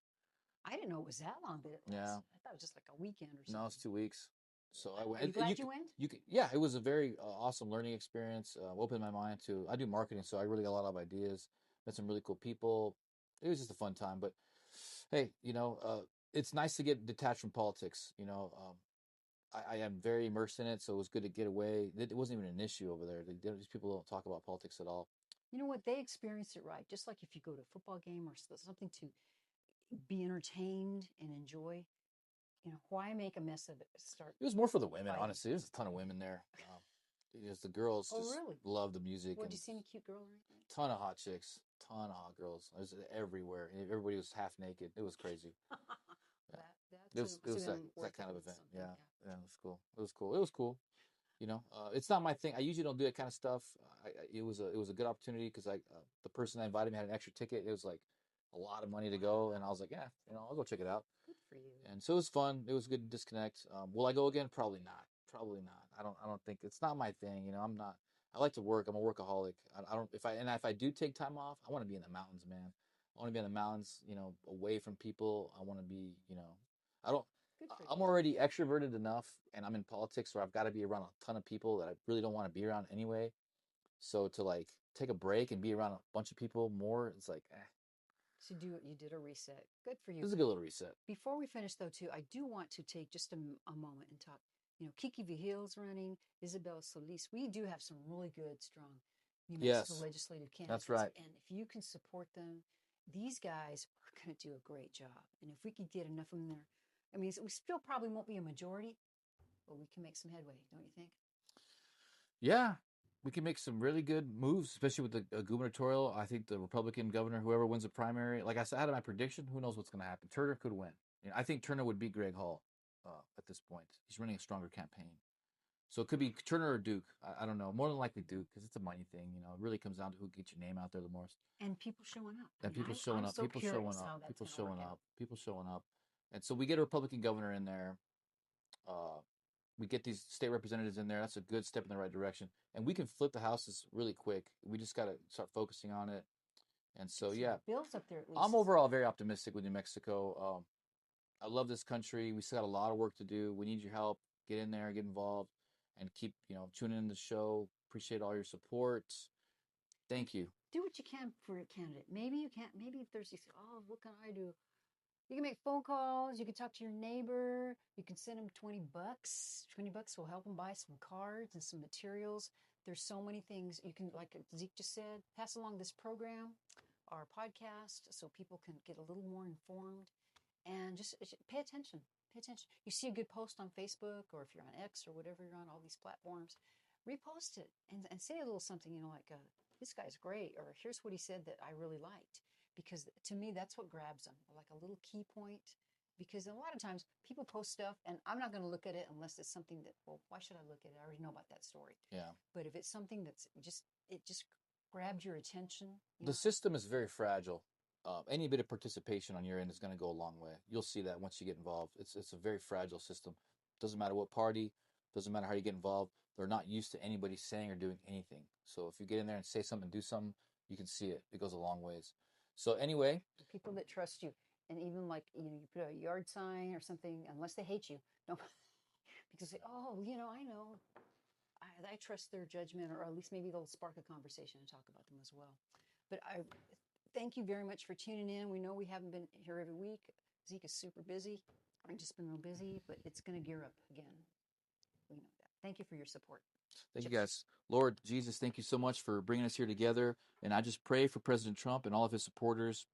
I didn't know it was that long, but it was. Yeah. I thought it was just like a weekend or something. No, it's 2 weeks. So I went. Are you glad you went? Yeah, it was a very awesome learning experience. Opened my mind to. I do marketing, so I really got a lot of ideas. Met some really cool people. It was just a fun time. But hey, you know, it's nice to get detached from politics. You know, I am very immersed in it, so it was good to get away. It wasn't even an issue over there. These people don't talk about politics at all. You know what? They experienced it right. Just like if you go to a football game or something to be entertained and enjoy. You know, why make a mess of it? Start. It was more for the women, fighting. honestly. There's a ton of women there. Because the girls Oh, just really? love the music. What, And did you see any cute girl or anything? ton of hot chicks, ton of hot girls. It was everywhere. Everybody was half naked. It was crazy. Yeah. It was that kind of event. Yeah, yeah, it was cool. It was cool. It was cool. You know, it's not my thing. I usually don't do that kind of stuff. It was a good opportunity because the person that invited me had an extra ticket. It was like a lot of money to go, and I was like, yeah, you know, I'll go check it out. Good for you. And so it was fun. It was good to disconnect. Will I go again? Probably not. Probably not. I don't think it's not my thing. You know, I'm not. I like to work. I'm a workaholic. I don't if I do take time off, I want to be in the mountains, man. I want to be in the mountains, away from people. I want to be, I don't. Good for I'm you. already extroverted enough, and I'm in politics where I've got to be around a ton of people that I really don't want to be around anyway. So to like take a break and be around a bunch of people more, it's like, So you did a reset. Good for you. this is a good little reset. Before we finish, though, too, I do want to take just a moment and talk. Kiki Vigil's running, Isabel Solis. We do have some really good, strong New Mexico Yes, legislative that's candidates. right. And if you can support them, these guys are going to do a great job. And if we could get enough of them there, I mean, we still probably won't be a majority, but we can make some headway, don't you think? Yeah, we can make some really good moves, especially with the gubernatorial. I think the Republican governor, whoever wins the primary, like I said, out of my prediction, who knows what's going to happen? Turner could win. I think Turner would beat Greg Hall at this point. He's running a stronger campaign. So it could be Turner or Duke. I don't know. More than likely Duke because it's a money thing. It really comes down to who gets your name out there the most. And people showing up. I And mean, people I'm showing up, so people showing curious up, how that's people going to work showing out. up, people showing up. And so we get a Republican governor in there. Uh, we get these state representatives in there. That's a good step in the right direction. And we can flip the houses really quick. We just got to start focusing on it. And so, Get some yeah, bills up there at I'm least. overall very optimistic with New Mexico. I love this country. We still got a lot of work to do. We need your help. Get in there, get involved, and keep, tuning in the show. Appreciate all your support. Thank you. Do what you can for a candidate. Maybe you can't. Maybe if there's these, oh, what can I do? You can make phone calls. You can talk to your neighbor. You can send them $20. $20 will help them buy some cards and some materials. There's so many things you can, like Zeke just said, pass along this program, our podcast, so people can get a little more informed and just pay attention. Pay attention. You see a good post on Facebook, or if you're on X or whatever you're on, all these platforms, repost it and say a little something, like, this guy's great, or here's what he said that I really liked. Because to me, that's what grabs them, like a little key point. Because a lot of times people post stuff, and I'm not going to look at it unless it's something that, well, why should I look at it? I already know about that story. Yeah. But if it's something it just grabbed your attention, The system is very fragile. Any bit of participation on your end is going to go a long way. You'll see that once you get involved. It's a very fragile system. Doesn't matter what party, doesn't matter how you get involved. They're not used to anybody saying or doing anything. So if you get in there and say something, do something, you can see it. It goes a long ways. So anyway, the people that trust you, and even like you put a yard sign or something, unless they hate you, no, because oh, I know, I trust their judgment, or at least maybe they'll spark a conversation and talk about them as well. But I thank you very much for tuning in. We know we haven't been here every week. Zeke is super busy. I've just been real busy, but it's going to gear up again. We know that. Thank you for your support. thank you Chips. guys. Lord Jesus, thank you so much for bringing us here together. And I just pray for President Trump and all of his supporters.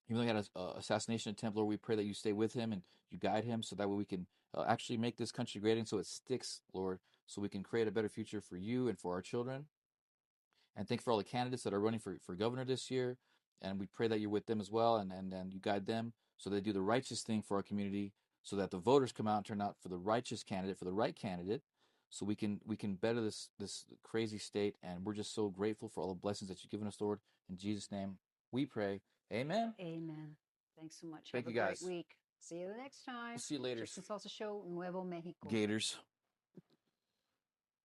Even though he had an assassination attempt, Lord, we pray that you stay with him and you guide him so that way we can actually make this country great and so it sticks, Lord, so we can create a better future for you and for our children. And thank you for all the candidates that are running for governor this year. And we pray that you're with them as well and you guide them so they do the righteous thing for our community so that the voters come out and turn out for the righteous candidate, for the right candidate, so we can better this crazy state. And we're just so grateful for all the blessings that you've given us, Lord. In Jesus' name, we pray. Amen. Amen. Thanks so much. Thank Have you a great guys. week. See you the next We'll time. see you later, Chips and Salsa Show, Nuevo Mexico. Gators.